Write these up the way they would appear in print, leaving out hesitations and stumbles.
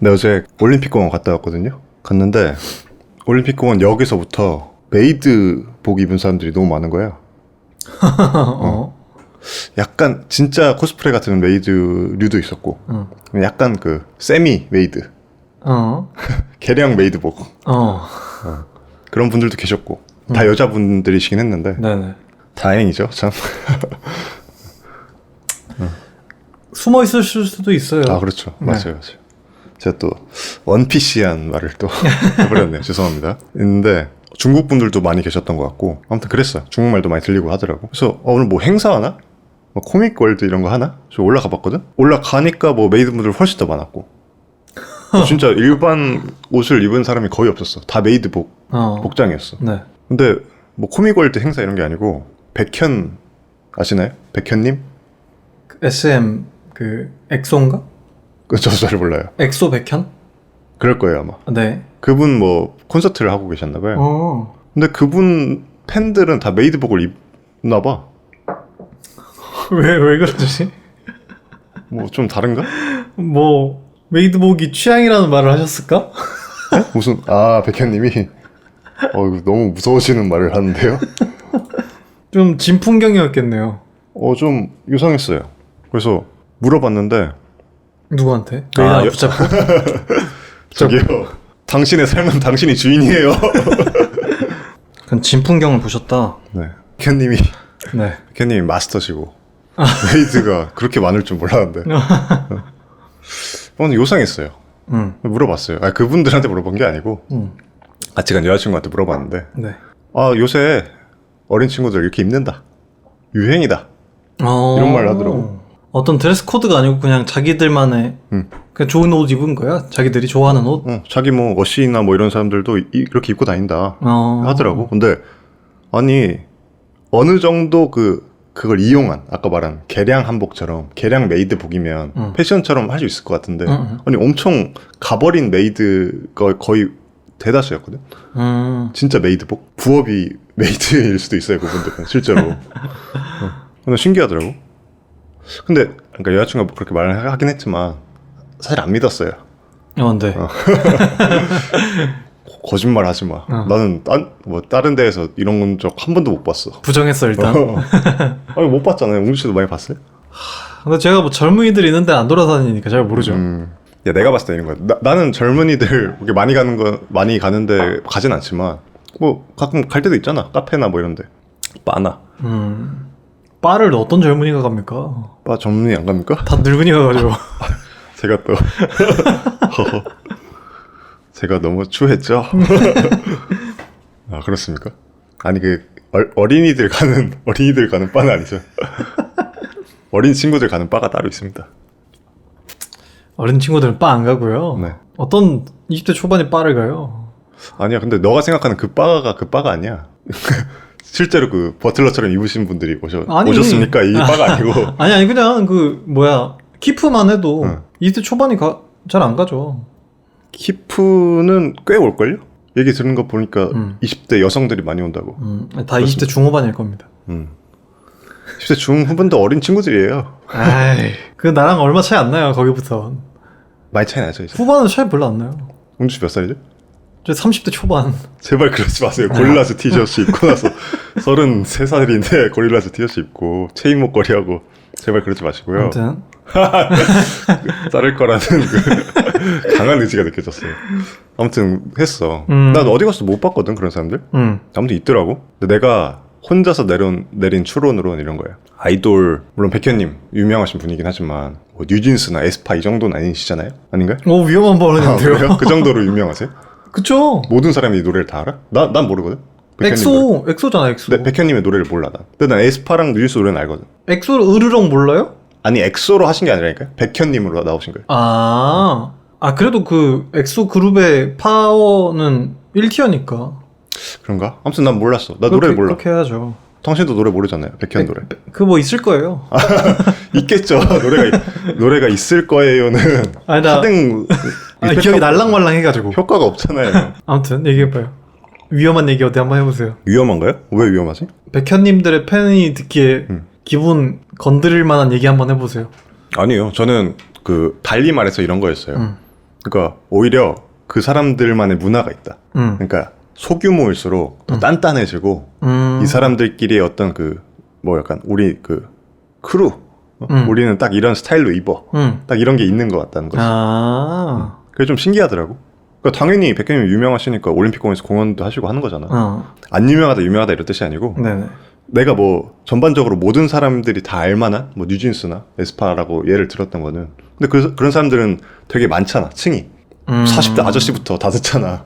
네, 어제 올림픽공원 갔다 왔거든요. 갔는데 올림픽공원 역에서부터 메이드복 입은 사람들이 너무 많은 거야. 약간 진짜 코스프레 같은 메이드류도 있었고, 약간 그 세미 메이드, 개량 메이드복, 그런 분들도 계셨고, 다 여자분들이시긴 했는데, 네네. 다행이죠, 참. 숨어 있을 수도 있어요. 아, 그렇죠. 맞아요, 맞아요. 제가 또 원피시한 말을 또 해버렸네요. 죄송합니다. 있는데 중국 분들도 많이 계셨던 것 같고, 아무튼 그랬어요. 중국말도 많이 들리고 하더라고. 그래서 오늘 뭐 행사 하나? 뭐 코믹 월드 이런 거 하나? 저 올라가 봤거든? 올라가니까 뭐 메이드분들 훨씬 더 많았고, 진짜 일반 옷을 입은 사람이 거의 없었어. 다 메이드복 복장이었어. 네. 근데 뭐 코믹 월드 행사 이런 게 아니고, 백현 아시나요? 백현님? SM 그 엑소인가? 저도 잘 몰라요. 엑소 백현? 그럴 거예요 아마. 네. 그분 뭐 콘서트를 하고 계셨나 봐요. 근데 그분 팬들은 다 메이드복을 입나 봐. 왜 그러지? 뭐 좀 다른가? 뭐 메이드복이 취향이라는 말을 하셨을까? 네? 무슨 백현님이 이거 너무 무서워지는 말을 하는데요. 좀 진풍경이었겠네요. 좀 유상했어요. 그래서 물어봤는데, 누구한테? 메이드 붙잡고? 저기요, 당신의 삶은 당신이 주인이에요. 그럼 진풍경을 보셨다. 네, 백현님이 네. 백현님이 마스터시고 메이드가 그렇게 많을 줄 몰랐는데 오늘 요상했어요. 물어봤어요. 그분들한테 물어본 게 아니고 같이 간 여자친구한테 물어봤는데, 네. 요새 어린 친구들 이렇게 입는다, 유행이다, 이런 말을 하더라고. 어떤 드레스 코드가 아니고 그냥 자기들만의 그냥 좋은 옷 입은 거야? 자기들이 좋아하는 옷? 자기 뭐 어시나 뭐 이런 사람들도 이렇게 입고 다닌다 하더라고. 근데 아니 어느 정도 그걸 이용한, 아까 말한 개량 한복처럼 개량 메이드복이면 패션처럼 할 수 있을 것 같은데, 아니 엄청 가버린 메이드가 거의 대다수였거든. 진짜 메이드복? 부업이 메이드일 수도 있어요, 그분들은 실제로. 근데 신기하더라고. 근데 그러니까 여자친구가 그렇게 말을 하긴 했지만 사실 안 믿었어요. 네. 거짓말 하지 마. 나는 다른 데에서 이런 적 한 번도 못 봤어. 부정했어 일단. 아니 못 봤잖아요. 웅주 씨도 많이 봤어요? 근데 제가 뭐 젊은이들 있는데 안 돌아다니니까 잘 모르죠. 야, 내가 봤을 때 이런 거야. 나는 젊은이들 이렇게 많이 가는데 가진 않지만, 뭐 가끔 갈 때도 있잖아. 카페나 뭐 이런데. 바나. 바를 어떤 젊은이가 갑니까? 바 젊은이 안 갑니까? 다 늙은이가 가죠. 제가 또 제가 너무 추했죠. 그렇습니까? 아니 어린이들 가는 바는 아니죠. 어린 친구들 가는 바가 따로 있습니다. 어린 친구들은 바 안 가고요. 네. 어떤 20대 초반에 바를 가요? 아니야. 근데 너가 생각하는 그 바가 아니야. 실제로 그 버틀러처럼 입으신 분들이 오셨습니까? 이 바가 아니고. 아니 그냥 키프만 해도 20대 초반이 잘 안 가죠. 키프는 꽤 올걸요? 얘기 들은 거 보니까 20대 여성들이 많이 온다고. 다 20대 중후반일 겁니다. 10대 중후반도 어린 친구들이에요. 나랑 얼마 차이 안 나요, 거기부터. 많이 차이 나죠, 이제. 후반은 차이 별로 안 나요. 웅주 몇 살이죠? 저 30대 초반. 제발 그러지 마세요. 고릴라즈 티셔츠 입고 나서 33살인데 고릴라즈 티셔츠 입고 체인 목걸이 하고, 제발 그러지 마시고요. 아무튼 자를 거라는 강한 의지가 느껴졌어요. 아무튼 했어. 난 어디 가서도 못 봤거든, 그런 사람들. 아무튼 있더라고. 근데 내가 혼자서 내린 추론으로는 이런 거예요. 아이돌, 물론 백현님 유명하신 분이긴 하지만 뭐 뉴진스나 에스파 이 정도는 아니시잖아요? 아닌가요? 위험한 발언인데요. 그 정도로 유명하세요? 그쵸. 모든 사람이 이 노래를 다 알아? 난 모르거든. 엑소잖아, 엑소. 네, 백현님의 노래를 몰라 난. 근데 난 에스파랑 뉴진스 노래는 알거든. 엑소를 으르렁 몰라요? 아니 엑소로 하신 게 아니라니까요. 백현님으로 나오신 거예요. 그래도 그 엑소 그룹의 파워는 1티어니까. 그런가? 아무튼 난 몰랐어. 나 노래 몰라. 그렇게 해야죠. 당신도 노래 모르잖아요. 백현 노래. 뭐 있을 거예요. 있겠죠. 노래가 있을 거예요는 하등 기억이 날랑말랑 해가지고. 효과가 없잖아요. 아무튼 얘기해봐요. 위험한 얘기 어디 한번 해보세요. 위험한가요? 왜 위험하지? 백현님들의 팬이 듣기에 기분 건드릴 만한 얘기 한번 해보세요. 아니요. 저는 그 달리 말해서 이런 거였어요. 그러니까 오히려 그 사람들만의 문화가 있다. 그러니까 소규모일수록 더 단단해지고 이 사람들끼리의 어떤 그 뭐 약간 우리 그 크루 우리는 딱 이런 스타일로 입어 딱 이런 게 있는 것 같다는 거지. 그게 좀 신기하더라고. 그러니까 당연히 백현님 유명하시니까 올림픽공원에서 공연도 하시고 하는 거잖아. 안 유명하다 유명하다 이런 뜻이 아니고 네네. 내가 뭐 전반적으로 모든 사람들이 다 알만한 뭐 뉴진스나 에스파라고 예를 들었던 거는 근데 그런 사람들은 되게 많잖아. 층이 40대 아저씨부터 다 듣잖아.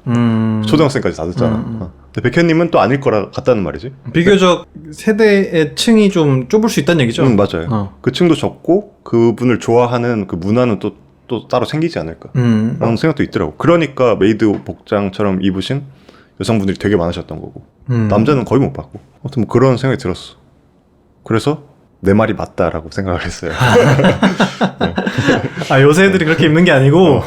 초등학생까지 다 듣잖아. 근데 백현님은 또 아닐 거라 같다는 말이지. 비교적 세대의 층이 좀 좁을 수 있다는 얘기죠? 맞아요. 그 층도 적고 그분을 좋아하는 그 문화는 또 따로 생기지 않을까 라는 생각도 있더라고. 그러니까 메이드 복장처럼 입으신 여성분들이 되게 많으셨던 거고 남자는 거의 못 봤고 아무튼 뭐 그런 생각이 들었어. 그래서 내 말이 맞다라고 생각을 했어요. 네. 아 요새 애들이 그렇게 입는 게 아니고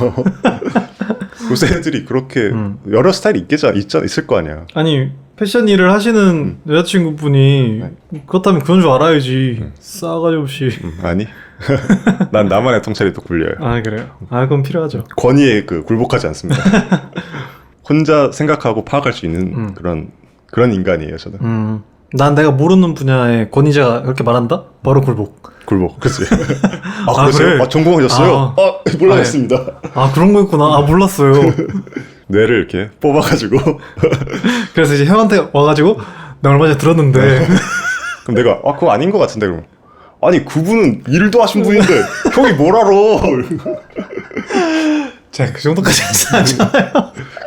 요새 애들이 그렇게 여러 스타일이 있을 거 아니야. 아니 패션 일을 하시는 여자친구분이 그렇다면 그런 줄 알아야지. 싸가지 없이. 아니 난 나만의 통찰이 또 굴려요. 아 그래요? 아 그건 필요하죠. 권위에 굴복하지 않습니다. 혼자 생각하고 파악할 수 있는 그런 인간이에요 저는. 난 내가 모르는 분야의 권위자가 그렇게 말한다? 바로 굴복, 그치. 그러세요? 그래? 전공하셨어요? 몰랐습니다. 그런 거였구나. 몰랐어요. 뇌를 이렇게 뽑아가지고 그래서 이제 형한테 와가지고 나 얼마 전에 들었는데 그럼 내가 그거 아닌 것 같은데 그러면 아니 그분은 일도 하신 분인데 형이 뭘 알아. 제가 그 정도까지 하지 않아요.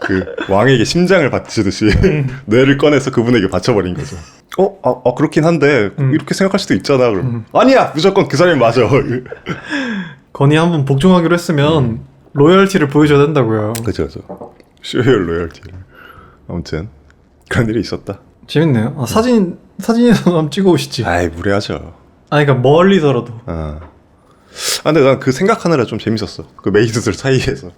그 왕에게 심장을 바치듯이 뇌를 꺼내서 그분에게 바쳐버린 거죠. 그렇긴 한데 이렇게 생각할 수도 있잖아. 그럼 아니야 무조건 그 사람이 맞아. 건이 한번 복종하기로 했으면 로열티를 보여줘야 된다고요. 그죠. 쇼열 로열티를. 아무튼 그런 일이 있었다. 재밌네요. 사진에서 한번 찍어 오시지. 아이 무례하죠. 그러니까 멀리서라도. 근데 난 그 생각하느라 좀 재밌었어. 그 메이드들 사이에서.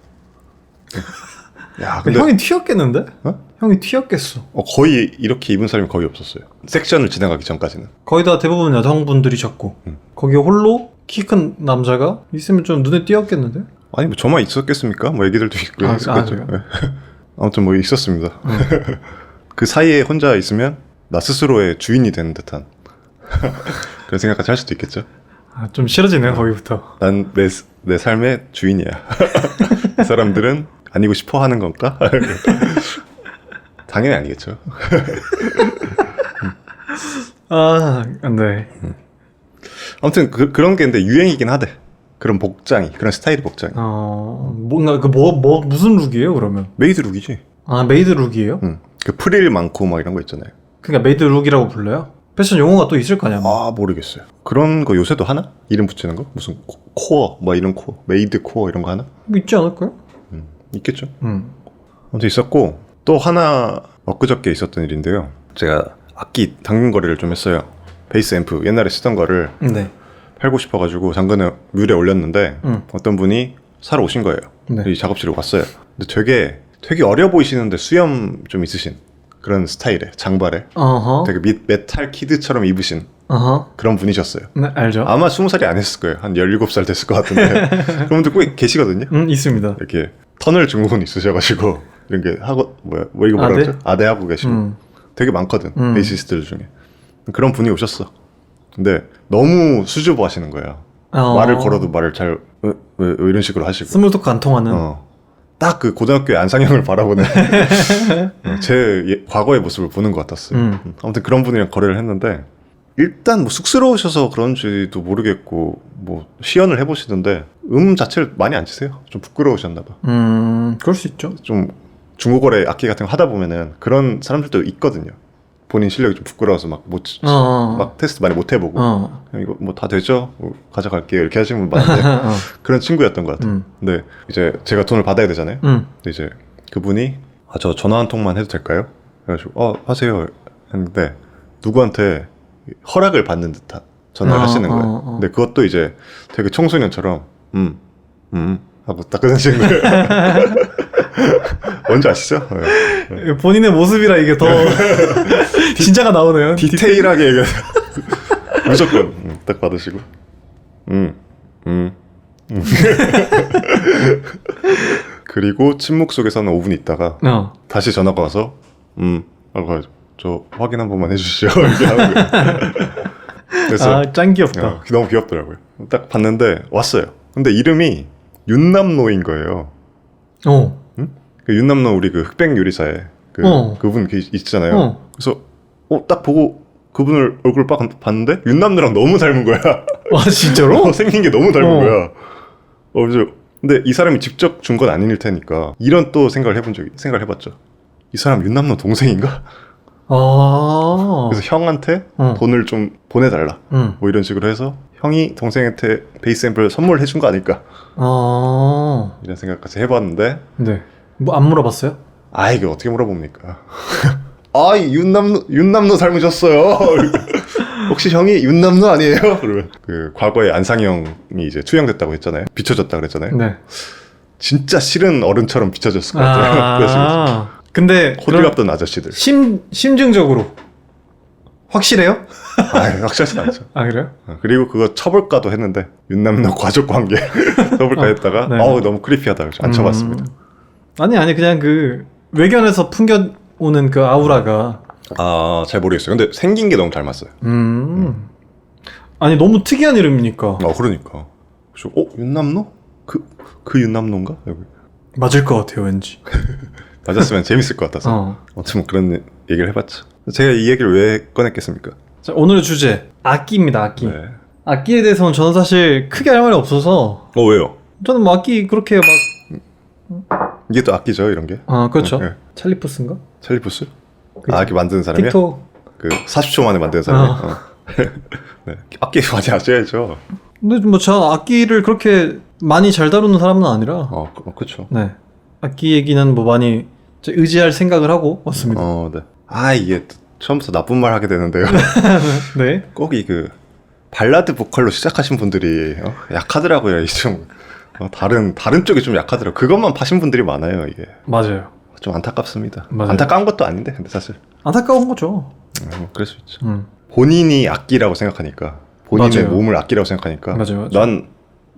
야, 근데 형이 튀었겠는데? 어? 형이 튀었겠어. 거의 이렇게 입은 사람이 거의 없었어요. 섹션을 지나가기 전까지는. 거의 다 대부분 여성분들이셨고 거기에 홀로 키 큰 남자가 있으면 좀 눈에 띄었겠는데? 아니 뭐 저만 있었겠습니까? 뭐 애기들도 있고 있었겠죠. 그래요? 아무튼 뭐 있었습니다. 그 사이에 혼자 있으면 나 스스로의 주인이 되는 듯한 그런 생각까지 할 수도 있겠죠. 좀 싫어지네요 거기부터. 난 내 삶의 주인이야. 이 사람들은 아니고 싶어 하는 건가? 당연히 아니겠죠. 네. 아무튼 그런 게 근데 유행이긴 하대. 그런 복장이, 그런 스타일의 복장이. 뭔가 무슨 룩이에요 그러면? 메이드 룩이지. 메이드 룩이에요? 그 프릴 많고 막 이런 거 있잖아요. 그러니까 메이드 룩이라고 불러요? 패션 용어가 또 있을 거 아니야? 모르겠어요. 그런 거 요새도 하나? 이름 붙이는 거? 무슨 코어, 뭐 이런 코어, 메이드 코어 이런 거 하나? 뭐 있지 않을까요? 있겠죠. 아무튼 있었고 또 하나 엊그저께 있었던 일인데요. 제가 악기 당근 거래를 좀 했어요. 베이스 앰프 옛날에 쓰던 거를 팔고 싶어가지고 당근에 뮬에 올렸는데 어떤 분이 사러 오신 거예요. 이 작업실에 왔어요. 근데 되게 어려 보이시는데 수염 좀 있으신 그런 스타일의 장발에 되게 메탈 키드처럼 입으신 그런 분이셨어요. 네, 알죠. 아마 20살이 안 했을 거예요. 한 17살 됐을 것 같은데 그런 분들 꼭 계시거든요. 있습니다. 이렇게 터널 증후군 있으셔가지고 이런 게 하고 뭐 이거 뭐라 그러죠? 아대 하고 계시고 되게 많거든. 베이시스트들 중에 그런 분이 오셨어. 근데 너무 수줍어 하시는 거예요. 말을 걸어도 말을 잘 왜 이런 식으로 하시고 스몰 토크 안 통하는. 딱 그 고등학교의 안상형을 바라보는 제 과거의 모습을 보는 것 같았어요. 아무튼 그런 분이랑 거래를 했는데 일단 뭐 쑥스러우셔서 그런지도 모르겠고 뭐 시연을 해보시던데 자체를 많이 안 치세요. 좀 부끄러우셨나 봐. 그럴 수 있죠. 좀 중고거래 악기 같은 거 하다 보면은 그런 사람들도 있거든요. 본인 실력이 좀 부끄러워서 막 테스트 많이 못 해보고 이거 뭐 다 되죠? 가져갈게요 이렇게 하시는 분 많은데 그런 친구였던 것 같아요. 근데 이제 제가 돈을 받아야 되잖아요. 근데 이제 그분이 저 전화 한 통만 해도 될까요? 그래가지고 하세요 했는데 누구한테 허락을 받는 듯한 전화를 하시는 거예요. 근데 그것도 이제 되게 청소년처럼 하고 딱 끊으시는 거예요. 뭔지 아시죠? 네. 본인의 모습이라 이게 더 진짜가 나오네요. 디테일하게 얘기해서 무조건 딱 받으시고 그리고 침묵 속에서는 5분 있다가 다시 전화가 와서 하고 저 확인 한 번만 해주시죠. 이렇게 하는 거예요. 그래서 짱 귀엽다. 너무 귀엽더라고요. 딱 봤는데 왔어요. 근데 이름이 윤남노인 거예요. 그 윤남노 우리 그 흑백 요리사에 그분 있잖아요. 그래서 딱 보고 그분을 얼굴 빡 봤는데 윤남노랑 너무 닮은 거야. 와 진짜로? 생긴 게 너무 닮은 거야. 근데 이 사람이 직접 준 건 아닐 테니까 이런 또 생각을 해봤죠. 이 사람 윤남노 동생인가? 그래서 형한테 돈을 좀 보내달라. 뭐 이런 식으로 해서 형이 동생한테 베이스 앰플 선물해 준 거 아닐까? 이런 생각까지 해봤는데. 네. 뭐 안 물어봤어요? 이게 어떻게 물어봅니까? 윤남노 닮으셨어요. 혹시 형이 윤남노 아니에요? 그러면 그 과거에 안상이 형이 이제 투영됐다고 했잖아요. 비춰졌다 그랬잖아요. 네. 진짜 싫은 어른처럼 비춰졌을 것 같아요. 근데 호들 갑던 아저씨들. 심증적으로 확실해요? 확실하진 않죠. 그래요? 그리고 그거 쳐볼까도 했는데 윤남노 가족 관계 쳐볼까 했다가 네. 너무 크리피하다 그래서 안 쳐봤습니다. 아니 그냥 그 외견에서 풍겨오는 그 아우라가 잘 모르겠어요. 근데 생긴 게 너무 닮았어요. 아니 너무 특이한 이름이니까. 그러니까. 그래서 윤남노? 그 윤남노인가? 여기. 맞을 것 같아요 왠지. 맞았으면 재밌을 것 같아서 어쩌면 그런 얘기를 해봤죠. 제가 이 얘기를 왜 꺼냈겠습니까? 자, 오늘의 주제 악기입니다. 악기. 네. 악기에 대해서는 저는 사실 크게 할 말이 없어서. 왜요? 저는 뭐 악기 그렇게 막 이게 또 악기죠 이런 게. 그렇죠. 네. 찰리푸스인가? 찰리푸스? 이렇게 만드는 사람이야? 틱톡. 그 40초 만에 만드는 사람이. 네. 악기 많이 아셔야죠. 근데 뭐 저 악기를 그렇게 많이 잘 다루는 사람은 아니라. 그렇죠. 네. 악기 얘기는 뭐 많이 의지할 생각을 하고 왔습니다. 네. 이게 처음부터 나쁜 말 하게 되는데요. 네. 꼭 그 발라드 보컬로 시작하신 분들이 약하더라고요. 좀 다른 쪽이 좀 약하더라고요. 그것만 파신 분들이 많아요. 이게. 맞아요. 좀 안타깝습니다. 맞아요. 안타까운 것도 아닌데 근데 사실. 안타까운 거죠. 그럴 수 있죠. 본인이 악기라고 생각하니까 본인의 맞아요. 몸을 악기라고 생각하니까 맞아요.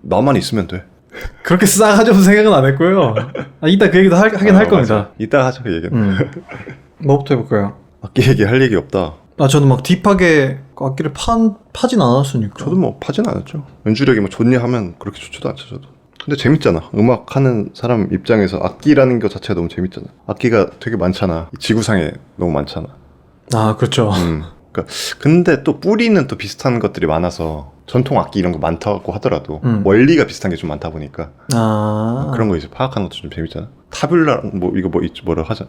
나만 있으면 돼. 그렇게 싸가지 없는 생각은 안 했고요. 이따 그 얘기도 하긴 할 겁니다. 이따 하죠 그 얘기는. 뭐부터 해볼까요? 악기 얘기 할 얘기 없다. 저는 막 딥하게 악기를 파진 않았으니까. 저도 뭐 파진 않았죠. 연주력이 뭐 좋냐 하면 그렇게 좋지도 않죠 저도. 근데 재밌잖아. 음악 하는 사람 입장에서 악기라는 것 자체가 너무 재밌잖아. 악기가 되게 많잖아. 지구상에 너무 많잖아. 그렇죠. 그러니까 근데 또 뿌리는 또 비슷한 것들이 많아서 전통 악기 이런 거 많다고 하더라도 원리가 비슷한 게 좀 많다 보니까 그런 거 이제 파악하는 것도 좀 재밌잖아. 타뷸라 이거 뭐라 하자.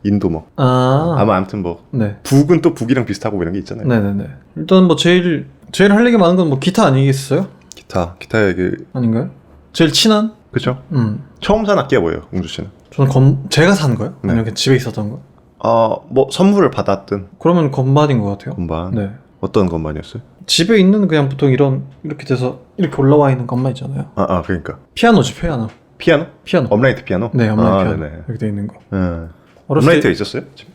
인도 아무튼 네. 북은 또 북이랑 비슷하고 이런 게 있잖아요. 네네네. 일단 뭐 제일 할 얘기 많은 건 뭐 기타 아니겠어요? 기타 얘기 아닌가요? 제일 친한? 그죠? 처음 산 악기가 뭐예요, 웅주 씨는? 저는 제가 산 거요? 네. 아니면 그냥 집에 있었던 거? 뭐 선물을 받았든. 그러면 건반인 것 같아요. 건반. 네. 어떤 건반이었어요? 집에 있는 그냥 보통 이렇게 돼서 이렇게 올라와 있는 건반 있잖아요. 그러니까. 피아노지 피아노. 피아노? 업라이트 피아노? 네, 업라이트 피아노. 네네. 이렇게 돼 있는 거. 업라이트가 있었어요? 집에?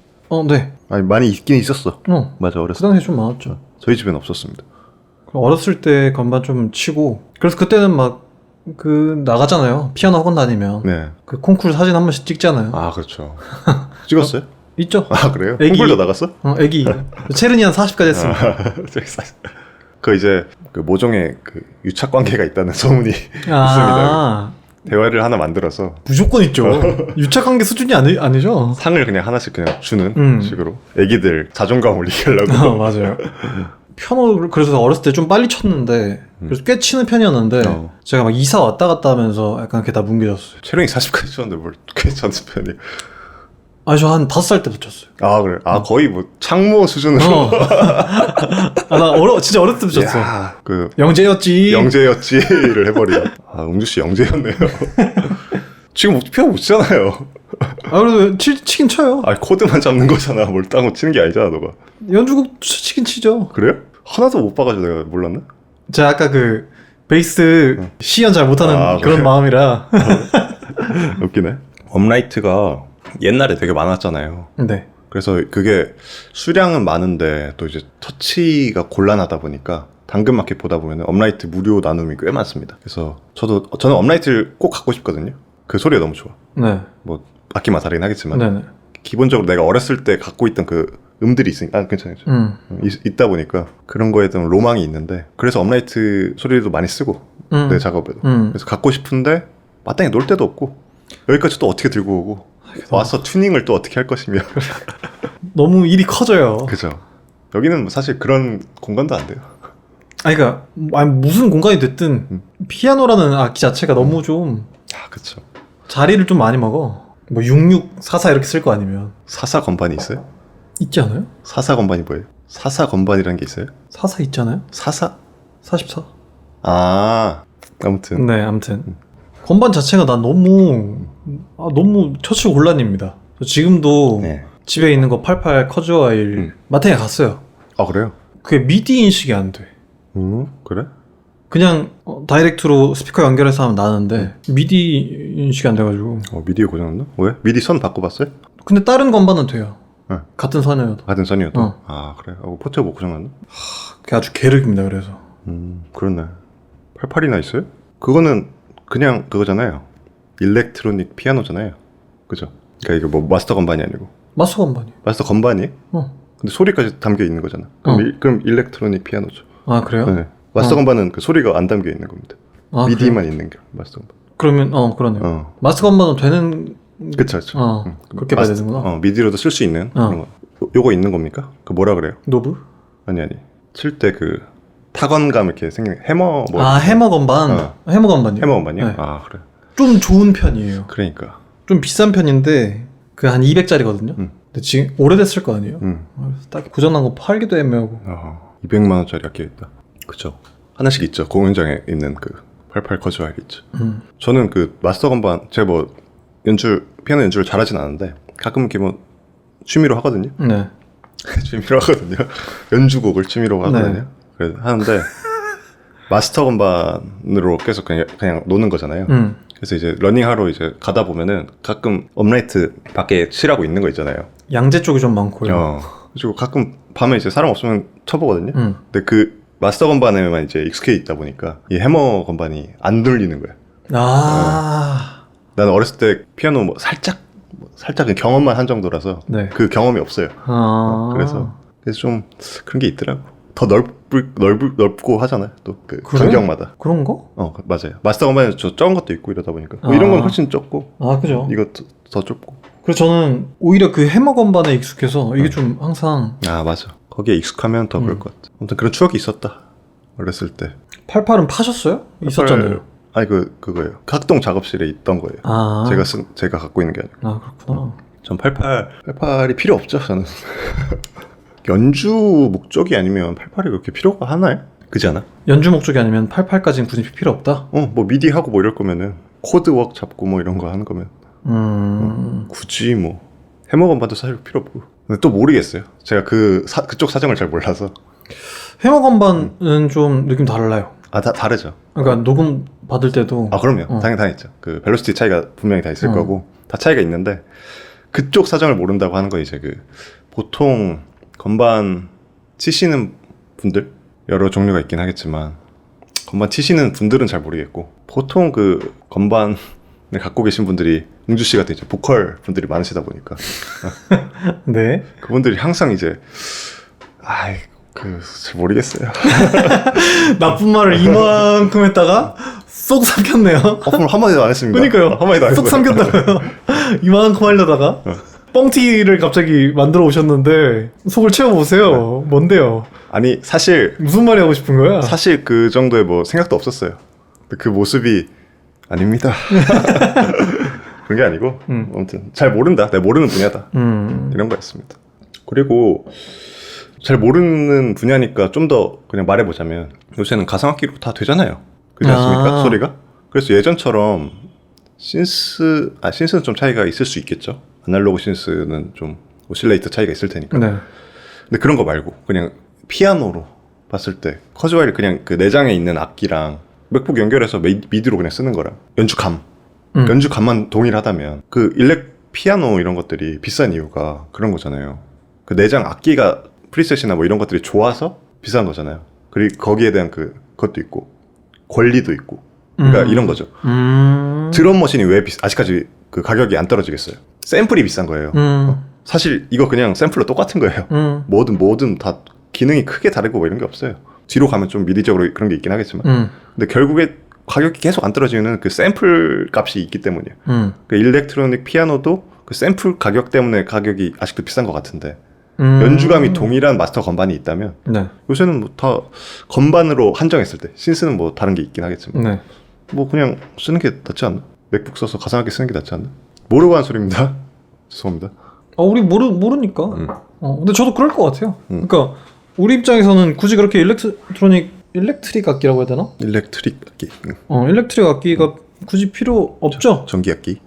네. 많이 있긴 있었어. 맞아, 그 어렸을 때. 당시에 좀 많았죠. 저희 집엔 없었습니다. 어렸을 때 건반 좀 치고 그래서 그때는 막 나가잖아요. 피아노 학원 다니면. 네. 그 콩쿠르 사진 한 번씩 찍잖아요. 그렇죠. 찍었어요? 있죠. 그래요? 애기. 콩쿨도 나갔어? 애기. 체르니 한 40까지 했습니다. 그 이제 그 모종의 그 유착 관계가 있다는 소문이 있습니다. 대화를 하나 만들어서 무조건 있죠. 유착관계 수준이 아니죠. 상을 그냥 하나씩 그냥 주는 식으로 애기들 자존감 올리게 하려고. 맞아요. 피아노 그래서 어렸을 때 좀 빨리 쳤는데 그래서 꽤 치는 편이었는데 제가 막 이사 왔다 갔다 하면서 약간 그게 다 뭉개졌어요. 체력이 40까지 쳤는데 뭘 꽤 쳤는 편이. 저 한 5살 때부터 쳤어요. 그래. 거의 뭐 창모 수준으로. 나 진짜 어렸을 때부터 쳤어. 그 영재였지를 해버리네. 웅주 씨 영재였네요. 지금 피아노 못 치잖아요. 그래도 치긴 쳐요. 코드만 잡는 거잖아. 뭘 딴 거 치는 게 아니잖아, 너가. 연주곡 치긴 치죠. 그래요? 하나도 못 봐가지고 내가 몰랐나? 제가 아까 그 베이스 시연 잘 못하는 그런 그래? 마음이라. 웃기네. 업라이트가 옛날에 되게 많았잖아요. 네. 그래서 그게 수량은 많은데 또 이제 터치가 곤란하다 보니까 당근마켓 보다 보면 업라이트 무료 나눔이 꽤 많습니다. 그래서 저는 업라이트를 꼭 갖고 싶거든요. 그 소리가 너무 좋아. 네. 뭐 악기 맛살이긴 하겠지만 네네. 기본적으로 내가 어렸을 때 갖고 있던 그 음들이 있으니까 괜찮아요. 있다 보니까 그런 거에 대한 로망이 있는데 그래서 업라이트 소리도 많이 쓰고 내 작업에도 그래서 갖고 싶은데 마땅히 놀 데도 없고 여기까지 또 어떻게 들고 오고 와서 튜닝을 또 어떻게 할 것이며 너무 일이 커져요. 그죠. 여기는 뭐 사실 그런 공간도 안 돼요. 그러니까 무슨 공간이 됐든 피아노라는 악기 자체가 너무 좀 그쵸. 자리를 좀 많이 먹어. 뭐 66, 44 이렇게 쓸 거 아니면. 44 건반이 있어요? 있지 않아요? 44 건반이 뭐예요? 44 건반이라는 게 있어요? 44 있잖아요? 44? 44. 아무튼 네, 아무튼 건반 자체가 난 너무 처치곤란입니다. 저 지금도 네. 집에 있는 거 88 커즈와일 마트에 갔어요. 그래요? 그게 미디 인식이 안 돼. 그래? 그냥 다이렉트로 스피커 연결해서 하면 나는데 미디 인식이 안 돼가지고. 미디 고장났나? 왜? 미디 선 바꿔봤어요? 근데 다른 건반은 돼요. 네. 같은 선이어도. 같은 선이어도? 어. 그래? 포트가 뭐 고장났나? 그게 아주 계륵입니다. 그래서. 그렇네. 88이나 있어요? 그거는 그냥 그거잖아요. 일렉트로닉 피아노잖아요. 그죠? 그러니까 이게 뭐 마스터 건반이 아니고. 마스터 건반이. 마스터 건반이? 근데 소리까지 담겨 있는 거잖아. 그럼 일렉트로닉 피아노죠. 그래요? 네. 마스터 건반은 그 소리가 안 담겨 있는 겁니다. 미디만 그래요? 있는 게 마스터 건반. 그러면 그러네요. 마스터 건반은 되는. 그쵸. 그렇게 봐야 되는구나. 미디로도 쓸 수 있는 그런 거. 요거 있는 겁니까? 그 뭐라 그래요? 노브? 아니. 칠 때 그 타건감 이렇게 생긴 해머 해머 건반. 해머 건반이요? 해머 건반이요? 네. 그래. 좀 좋은 편이에요. 그러니까. 좀 비싼 편인데 그 한 200짜리거든요. 근데 지금 오래됐을 거 아니에요. 딱히 고장난 거 팔기도 애매하고. 200만 원짜리 악기 있다. 그쵸. 하나씩 있죠. 공연장에 있는 그 88 커즈와일 있죠. 저는 그 마스터 건반 제가 뭐 피아노 연주를 잘하진 않은데 가끔 이렇게 뭐 취미로 하거든요. 네. 취미로 하거든요. 연주곡을 취미로 하거든요. 네. 그래서 하는데 마스터 건반으로 계속 그냥 노는 거잖아요. 그래서 이제 러닝하러 이제 가다 보면은 가끔 업라이트 밖에 칠하고 있는 거 있잖아요. 양재 쪽이 좀 많고요. 그리고 가끔 밤에 이제 사람 없으면 쳐보거든요. 근데 그 마스터 건반에만 이제 익숙해 있다 보니까 이 해머 건반이 안 들리는 거예요. 나는 어렸을 때 피아노 뭐 살짝 경험만 한 정도라서 네. 그 경험이 없어요. 그래서 좀 그런 게 있더라고. 더 넓고 하잖아요. 또 그 간격마다. 그런 거? 맞아요. 마스터 건반에 저 적은 것도 있고 이러다 보니까 뭐 이런 건 훨씬 적고. 그죠. 이것도 더 좁고. 그래서 저는 오히려 그 해머 건반에 익숙해서 이게 좀 항상. 맞아. 거기에 익숙하면 더 그럴 것 같아. 아무튼 그런 추억이 있었다. 어렸을 때. 88은 파셨어요? 있었잖아요. 그거예요. 학동 작업실에 있던 거예요. 제가 갖고 있는 게 아니고. 그렇구나. 전 88이 필요 없죠, 저는. 연주 목적이 아니면 88이 그렇게 필요가 하나요? 그지 않아? 연주 목적이 아니면 88까지는 굳이 필요 없다? 뭐 미디 하고 뭐 이럴 거면은 코드웍 잡고 뭐 이런 거 하는 거면 굳이 뭐 해머 건반도 사실 필요 없고. 근데 또 모르겠어요. 제가 그쪽 사정을 잘 몰라서. 해머 건반은 좀 느낌 달라요. 다르죠. 그러니까 녹음 받을 때도. 그럼요. 당연히 다 있죠. 그 벨로시티 차이가 분명히 다 있을 거고 다 차이가 있는데 그쪽 사정을 모른다고 하는 거 이제 그 보통 건반 치시는 분들 여러 종류가 있긴 하겠지만 건반 치시는 분들은 잘 모르겠고 보통 그 건반을 갖고 계신 분들이 웅주 씨 같은 이제 보컬 분들이 많으시다 보니까 네. 그분들이 항상 이제 잘 모르겠어요. 나쁜 말을 이만큼 했다가 쏙 삼켰네요. 그럼 한마디도 안 했습니다. 그러니까요. 한마디도 안 했어요. 쏙 삼켰다고요. 이만큼 하려다가 뻥튀기를 갑자기 만들어 오셨는데 속을 채워보세요. 뭔데요? 아니 사실 무슨 말이 하고 싶은 거야? 사실 그 정도의 뭐 생각도 없었어요. 그 모습이 아닙니다. 그런 게 아니고 아무튼 잘 모른다. 내가 모르는 분야다. 이런 거였습니다. 그리고 잘 모르는 분야니까 좀 더 그냥 말해보자면 요새는 가상악기로 다 되잖아요. 그렇지 않습니까? 소리가? 그래서 예전처럼 신스는 좀 차이가 있을 수 있겠죠. 아날로그 신스는 좀 오실레이터 차이가 있을 테니까. 네. 근데 그런 거 말고 그냥 피아노로 봤을 때 커즈와일이 그냥 그 내장에 있는 악기랑 맥북 연결해서 미디로 그냥 쓰는 거랑 연주감만 동일하다면 그 피아노 이런 것들이 비싼 이유가 그런 거잖아요. 그 내장 악기가 프리셋이나 뭐 이런 것들이 좋아서 비싼 거잖아요. 그리고 거기에 대한 그것도 있고 권리도 있고 그러니까 이런 거죠. 드럼 머신이 왜 아직까지 그 가격이 안 떨어지겠어요? 샘플이 비싼 거예요. 사실 이거 그냥 샘플로 똑같은 거예요. 뭐든 다 기능이 크게 다르고 뭐 이런 게 없어요. 뒤로 가면 좀 미디적으로 그런 게 있긴 하겠지만 근데 결국에 가격이 계속 안 떨어지는 그 샘플 값이 있기 때문이에요. 그 일렉트로닉 피아노도 그 샘플 가격 때문에 가격이 아직도 비싼 것 같은데 연주감이 동일한 마스터 건반이 있다면 네. 요새는 뭐 다 건반으로 한정했을 때 신스는 뭐 다른 게 있긴 하겠지만 네. 뭐 그냥 쓰는 게 낫지 않나? 맥북 써서 가상악기 쓰는 게 낫지 않나? 모르고 한 소리입니다. 죄송합니다. 우리 모르니까. 근데 저도 그럴 것 같아요. 그러니까 우리 입장에서는 굳이 그렇게 일렉트릭 악기라고 해야 되나? 일렉트릭 악기. 일렉트릭 악기가 굳이 필요 없죠. 전기 악기.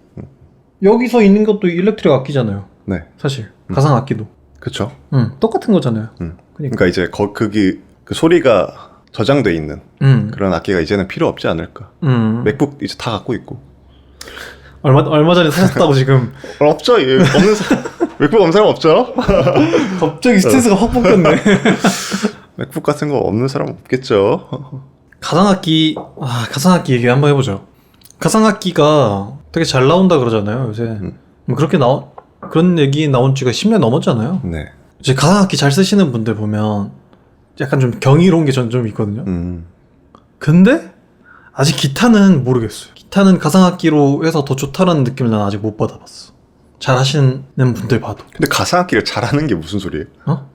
여기서 있는 것도 일렉트릭 악기잖아요. 네. 사실 가상 악기도. 그렇죠. 똑같은 거잖아요. 그러니까 이제 그 소리가 저장돼 있는 그런 악기가 이제는 필요 없지 않을까. 맥북 이제 다 갖고 있고. 얼마 전에 사셨다고 지금. 없죠. 없는 사람. 맥북 없는 사람 없죠. 갑자기 스탠스가 확 바뀌었네. 맥북 같은 거 없는 사람 없겠죠. 가상악기 얘기 한번 해보죠. 가상악기가 되게 잘 나온다 그러잖아요 요새. 뭐 그런 얘기 나온 지가 10년 넘었잖아요. 네. 이제 가상악기 잘 쓰시는 분들 보면 약간 좀 경이로운 게 전 좀 있거든요. 근데 아직 기타는 모르겠어요. 기타는 가상악기로 해서 더 좋다라는 느낌을 난 아직 못 받아봤어. 잘 하시는 분들 봐도. 근데 가상악기를 잘하는 게 무슨 소리예요?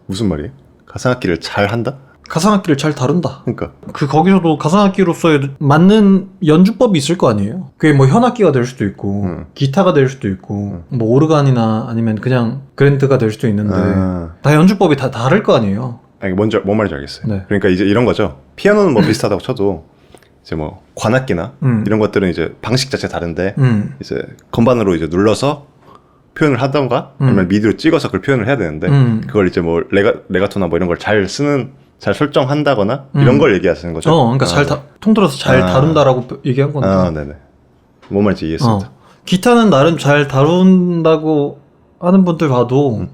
무슨 말이에요? 가상악기를 잘 한다? 가상악기를 잘 다룬다. 그러니까 거기서도 가상악기로서의 맞는 연주법이 있을 거 아니에요. 그게 뭐 현악기가 될 수도 있고 기타가 될 수도 있고 뭐 오르간이나 아니면 그냥 그랜드가 될 수도 있는데 다 연주법이 다 다를 거 아니에요. 아니 뭔 말인지 알겠어요. 네. 그러니까 이제 이런 거죠. 피아노는 뭐 비슷하다고 쳐도 이제 뭐 관악기나 이런 것들은 이제 방식 자체 다른데 이제 건반으로 이제 눌러서 표현을 하던가 아니면 미디로 찍어서 그걸 표현을 해야 되는데 그걸 이제 뭐 레가토나 뭐 이런 걸 잘 설정한다거나 이런 걸 얘기하시는 거죠. 그러니까 통틀어서 잘 다룬다라고 얘기한 건데. 네네. 뭔 말인지 이해했습니다. 기타는 나름 잘 다룬다고 하는 분들 봐도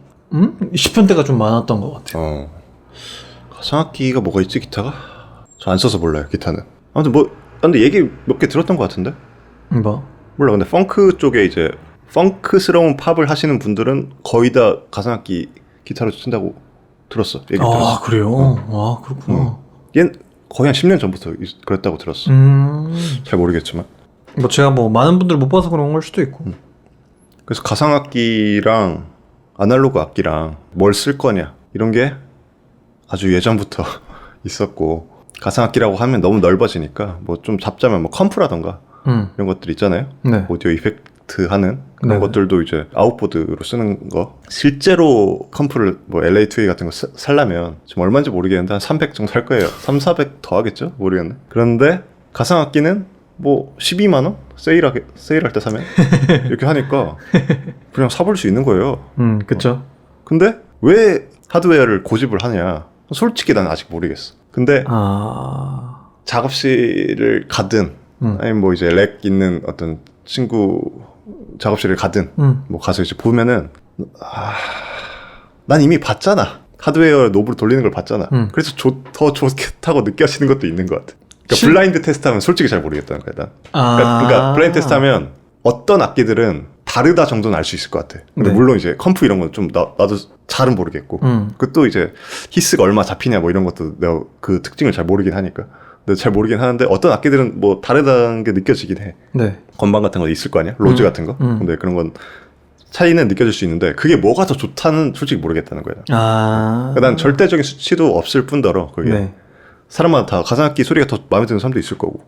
싶은 때가 좀 많았던 것 같아요. 가상악기가 뭐가 있지 기타가? 저 안 써서 몰라요 기타는. 아무튼 근데 얘기 몇 개 들었던 것 같은데? 뭐? 몰라. 근데 펑크 쪽에 이제 펑크스러운 팝을 하시는 분들은 거의 다 가상악기 기타로 친다고 들었어. 얘기 들었어. 그래요? 그렇구나. 얘는 거의 한 10년 전부터 그랬다고 들었어. 잘 모르겠지만. 뭐 제가 뭐 많은 분들 못 봐서 그런 걸 수도 있고. 그래서 가상악기랑 아날로그 악기랑 뭘 쓸 거냐 이런 게 아주 예전부터 있었고 가상악기라고 하면 너무 넓어지니까 뭐 좀 잡자면 뭐 컴프라던가 이런 것들 있잖아요. 네. 오디오 이펙트 하는 그런 네네. 것들도 이제 아웃보드로 쓰는 거. 실제로 컴프를 뭐 LA2A 같은 거 살려면 지금 얼마인지 모르겠는데 한 300 정도 할 거예요. 300, 400 더 하겠죠? 모르겠네. 그런데 가상악기는 뭐 12만 원? 세일할 때 사면 이렇게 하니까 그냥 사볼 수 있는 거예요. 그쵸. 근데 왜 하드웨어를 고집을 하냐? 솔직히 난 아직 모르겠어. 근데 작업실을 가든 아니면 뭐 이제 렉 있는 어떤 친구 작업실을 가든 뭐 가서 이제 보면은 난 이미 봤잖아. 하드웨어 노브를 돌리는 걸 봤잖아. 그래서 더 좋겠다고 느껴지는 것도 있는 것 같아. 그러니까 블라인드 테스트하면 솔직히 잘 모르겠다는 거야. 그러니까 블라인드 테스트하면 어떤 악기들은 다르다 정도는 알 수 있을 것 같아. 근데 네. 물론 이제 컴프 이런 건 좀 나도 잘은 모르겠고 그것도 이제 히스가 얼마 잡히냐 뭐 이런 것도 내가 그 특징을 잘 모르긴 하니까. 근데 잘 모르긴 하는데 어떤 악기들은 뭐 다르다는 게 느껴지긴 해. 네. 건반 같은 거 있을 거 아니야? 로즈 같은 거. 근데 그런 건 차이는 느껴질 수 있는데 그게 뭐가 더 좋다는 솔직히 모르겠다는 거야. 그러니까 난 절대적인 수치도 없을 뿐더러 그게 네. 사람마다 다 가상악기 소리가 더 마음에 드는 사람도 있을 거고.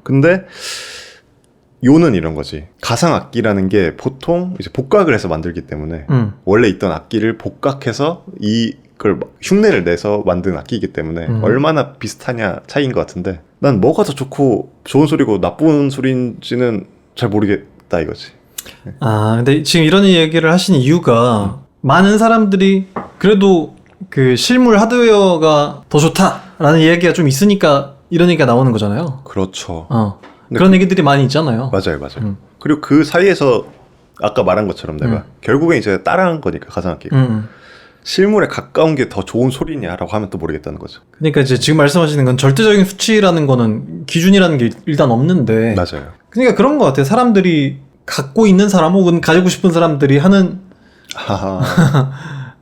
근데 요는 이런 거지. 가상악기라는 게 보통 이제 복각을 해서 만들기 때문에 원래 있던 악기를 복각해서 이걸 흉내를 내서 만든 악기이기 때문에 얼마나 비슷하냐 차이인 것 같은데 난 뭐가 더 좋고 좋은 소리고 나쁜 소리인지는 잘 모르겠다 이거지. 근데 지금 이런 얘기를 하신 이유가 많은 사람들이 그래도 그 실물 하드웨어가 더 좋다라는 얘기가 좀 있으니까 이런 얘기가 나오는 거잖아요. 그렇죠. 그런 얘기들이 많이 있잖아요. 맞아요. 그리고 그 사이에서 아까 말한 것처럼 내가 결국엔 이제 따라한 거니까 가상악기가 실물에 가까운 게 더 좋은 소리냐라고 하면 또 모르겠다는 거죠. 그러니까 이제 지금 말씀하시는 건 절대적인 수치라는 거는 기준이라는 게 일단 없는데. 맞아요. 그러니까 그런 것 같아요. 사람들이 갖고 있는 사람 혹은 가지고 싶은 사람들이 하는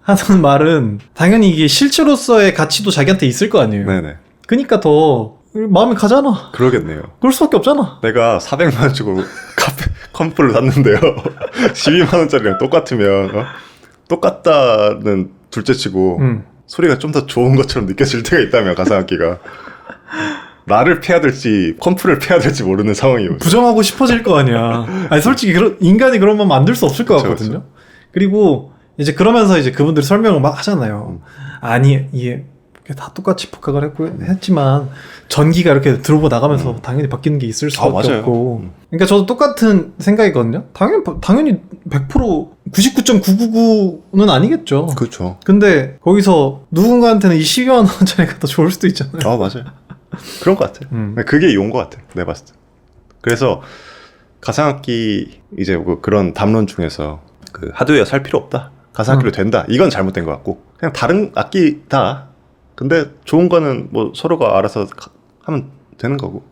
하는 말은 당연히 이게 실체로서의 가치도 자기한테 있을 거 아니에요. 네네. 그러니까 더 마음이 가잖아. 그러겠네요. 그럴 수밖에 없잖아. 내가 400만 원 주고 컴프를 샀는데요. 12만 원짜리랑 똑같으면 똑같다는 둘째치고 소리가 좀 더 좋은 것처럼 느껴질 때가 있다면 가상악기가 나를 패야 될지 컴프를 패야 될지 모르는 상황이에요. 부정하고 싶어질 거 아니야. 아니 솔직히 인간이 그런 마음 만들 수 없을 것 같거든요. 그리고 이제 그러면서 이제 그분들이 설명을 막 하잖아요. 아니 이게 다 똑같이 복각을 했지만 전기가 이렇게 들어오고 나가면서 당연히 바뀌는 게 있을 수밖에 없고. 그러니까 저도 똑같은 생각이거든요. 당연히 100% 99.999는 아니겠죠. 그렇죠. 근데 거기서 누군가한테는 이 12만 원짜리가 더 좋을 수도 있잖아요. 맞아요. 그런 것 같아. 그게 이온 것 같아. 내가 봤을 때. 그래서 가상악기 이제 뭐 그런 담론 중에서 그 하드웨어 살 필요 없다. 가상악기로 된다. 이건 잘못된 것 같고 그냥 다른 악기다. 근데 좋은 거는 뭐 서로가 알아서 하면 되는 거고.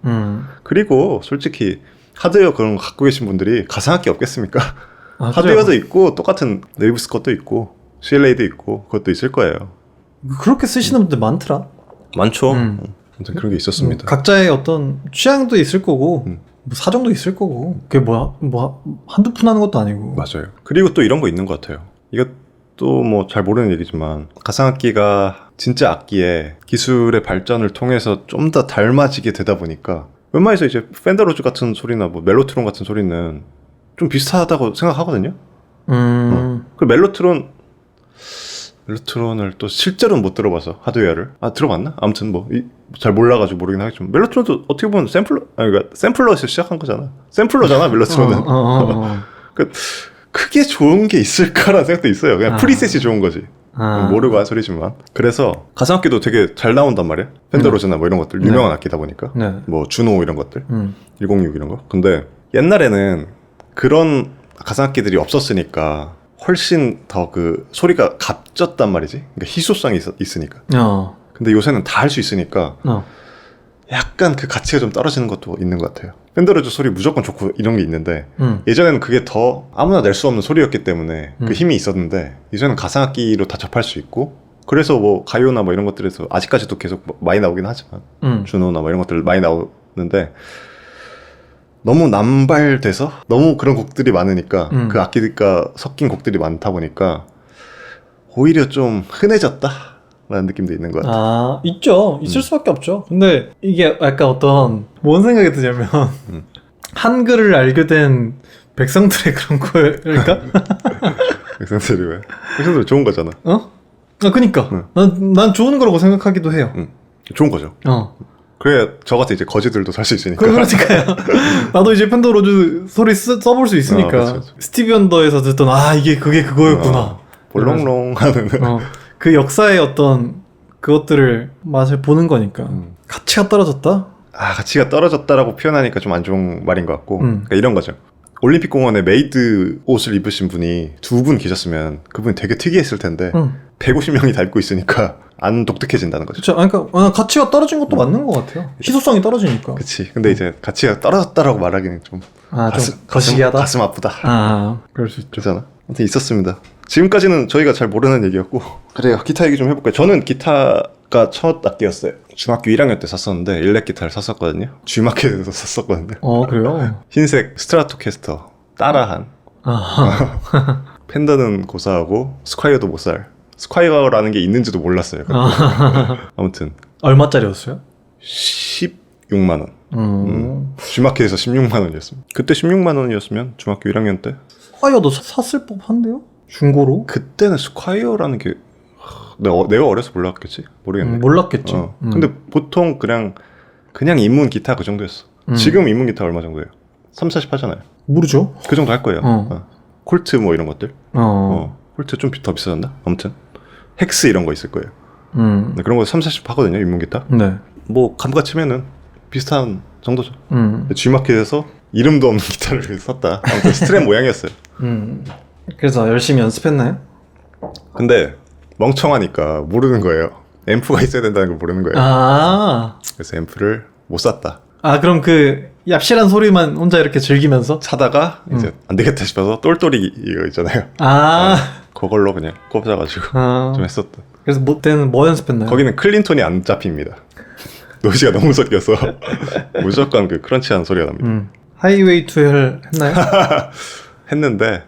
그리고 솔직히 하드웨어 그런 거 갖고 계신 분들이 가상악기 없겠습니까? 하드웨어도 있고 똑같은 네이브스 것도 있고 CLA도 있고 그것도 있을 거예요. 그렇게 쓰시는 분들 많더라. 많죠. 아무튼 그런 게 있었습니다. 각자의 어떤 취향도 있을 거고 뭐 사정도 있을 거고 그게 뭐 한두 푼 하는 것도 아니고. 맞아요. 그리고 또 이런 거 있는 것 같아요. 이것도 뭐 잘 모르는 얘기지만 가상악기가 진짜 악기의 기술의 발전을 통해서 좀 더 닮아지게 되다 보니까 웬만해서 이제 펜더 로즈 같은 소리나 뭐 멜로트론 같은 소리는 좀 비슷하다고 생각하거든요. 그 멜로트론을 또 실제로는 못 들어봐서 하드웨어를 들어봤나? 아무튼 뭐 잘 몰라가지고 모르긴 하겠지만 멜로트론도 어떻게 보면 그러니까 샘플러에서 시작한 거잖아. 샘플러잖아 멜로트론은. 크게 좋은 게 있을까라는 생각도 있어요. 그냥 프리셋이 좋은 거지. 모르고 한 소리지만. 그래서 가상악기도 되게 잘 나온단 말이야. 펜더 로즈나 뭐 이런 것들 유명한 악기다 보니까. 뭐 주노 이런 것들 106 이런 거. 근데 옛날에는 그런 가상악기들이 없었으니까 훨씬 더 그 소리가 값졌단 말이지. 그러니까 희소성이 있으니까. 근데 요새는 다 할 수 있으니까 약간 그 가치가 좀 떨어지는 것도 있는 것 같아요. 펜더 로즈 소리 무조건 좋고 이런 게 있는데 예전에는 그게 더 아무나 낼 수 없는 소리였기 때문에 그 힘이 있었는데 이제는 가상악기로 다 접할 수 있고 그래서 뭐 가요나 뭐 이런 것들에서 아직까지도 계속 많이 나오긴 하지만 주노나 뭐 이런 것들 많이 나오는데 너무 남발돼서 너무 그런 곡들이 많으니까 그 악기가 섞인 곡들이 많다 보니까 오히려 좀 흔해졌다 라는 느낌도 있는 것 같아요. 있죠. 있을 수밖에 없죠. 근데 이게 약간 어떤 뭔 생각이 드냐면 한글을 알게 된 백성들의 그런 거일까? 백성들이 왜? 백성들 좋은 거잖아. 그니까 난 좋은 거라고 생각하기도 해요. 좋은 거죠. 그래 저 같은 이제 거지들도 살 수 있으니까. 그러니까요. 나도 이제 펜더 로즈 소리 써볼 수 있으니까. 그쵸. 스티비 원더에서 듣던 그게 그거였구나. 볼롱롱 하는. 그 역사의 어떤 그것들을 맛을 보는 거니까. 가치가 떨어졌다? 가치가 떨어졌다라고 표현하니까 좀 안 좋은 말인 것 같고. 그러니까 이런 거죠. 올림픽 공원에 메이드 옷을 입으신 분이 2분 계셨으면 그분이 되게 특이했을 텐데 150명이 다 입고 있으니까 안 독특해진다는 거죠. 그렇죠. 그러니까 가치가 떨어진 것도 맞는 것 같아요. 희소성이 떨어지니까. 그치. 근데 이제 가치가 떨어졌다라고 말하기는 좀 거시기하다. 가슴 아프다. 그럴 수 있죠. 그렇잖아. 아무튼 있었습니다. 지금까지는 저희가 잘 모르는 얘기였고 그래요. 기타 얘기 좀 해볼까요? 저는 기타가 첫 악기였어요. 중학교 1학년 때 샀었는데 일렉 기타를 샀었거든요. G마켓에서 샀었거든요. 그래요? 흰색 스트라토캐스터 따라한. 펜더는 고사하고 스콰이어도 못 살. 스콰이어라는 게 있는지도 몰랐어요. 아무튼 얼마짜리였어요? 16만 원. G마켓에서 16만 원이었습니다. 그때 16만 원이었으면 중학교 1학년 때 스콰이어도 샀을 법한데요? 중고로? 그때는 스콰이어라는 게 내가 어려서 몰랐겠지? 모르겠네. 몰랐겠지. 근데 보통 그냥 입문 기타 그 정도였어. 지금 입문 기타 얼마 정도예요? 30, 40 하잖아요. 모르죠. 그 정도 할 거예요. 콜트 뭐 이런 것들. 콜트 좀 더 비싸졌나? 아무튼 헥스 이런 거 있을 거예요. 근데 그런 거 30, 40 하거든요, 입문 기타. 네. 뭐 감가 치면은 비슷한 정도죠. G마켓에서 이름도 없는 기타를 샀다. 아무튼 스트랩 모양이었어요. 그래서 열심히 연습했나요? 근데 멍청하니까 모르는 거예요. 앰프가 있어야 된다는 걸 모르는 거예요. 아, 그래서 앰프를 못 샀다. 아 그럼 그 얍실한 소리만 혼자 이렇게 즐기면서? 사다가 이제 안 되겠다 싶어서 똘똘이 이거 있잖아요. 아, 그걸로 그냥 꼽아가지고 아. 좀 했었다. 그래서 그때는 뭐 연습했나요? 거기는 클린톤이 안 잡힙니다. 노이즈가 너무 섞여서 무조건 그 크런치한 소리가 납니다. 하이웨이 투 헬 했나요? 했는데요.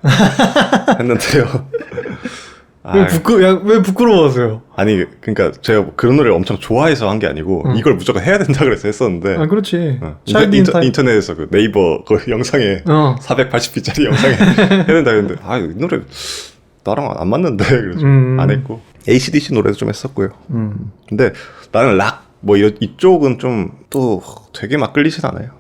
왜 부끄러워하세요? 아니 그러니까 제가 그런 노래를 엄청 좋아해서 한 게 아니고 이걸 무조건 해야 된다 그래서 했었는데. 아 그렇지. 인터넷에서 그 네이버 그 영상에 480p짜리 영상에 해야 된다 했는데 이 노래 나랑 안 맞는데 그래서 안 했고 AC/DC 노래도 좀 했었고요. 근데 나는 락 뭐 이쪽은 좀 또 되게 막 끌리진 않아요.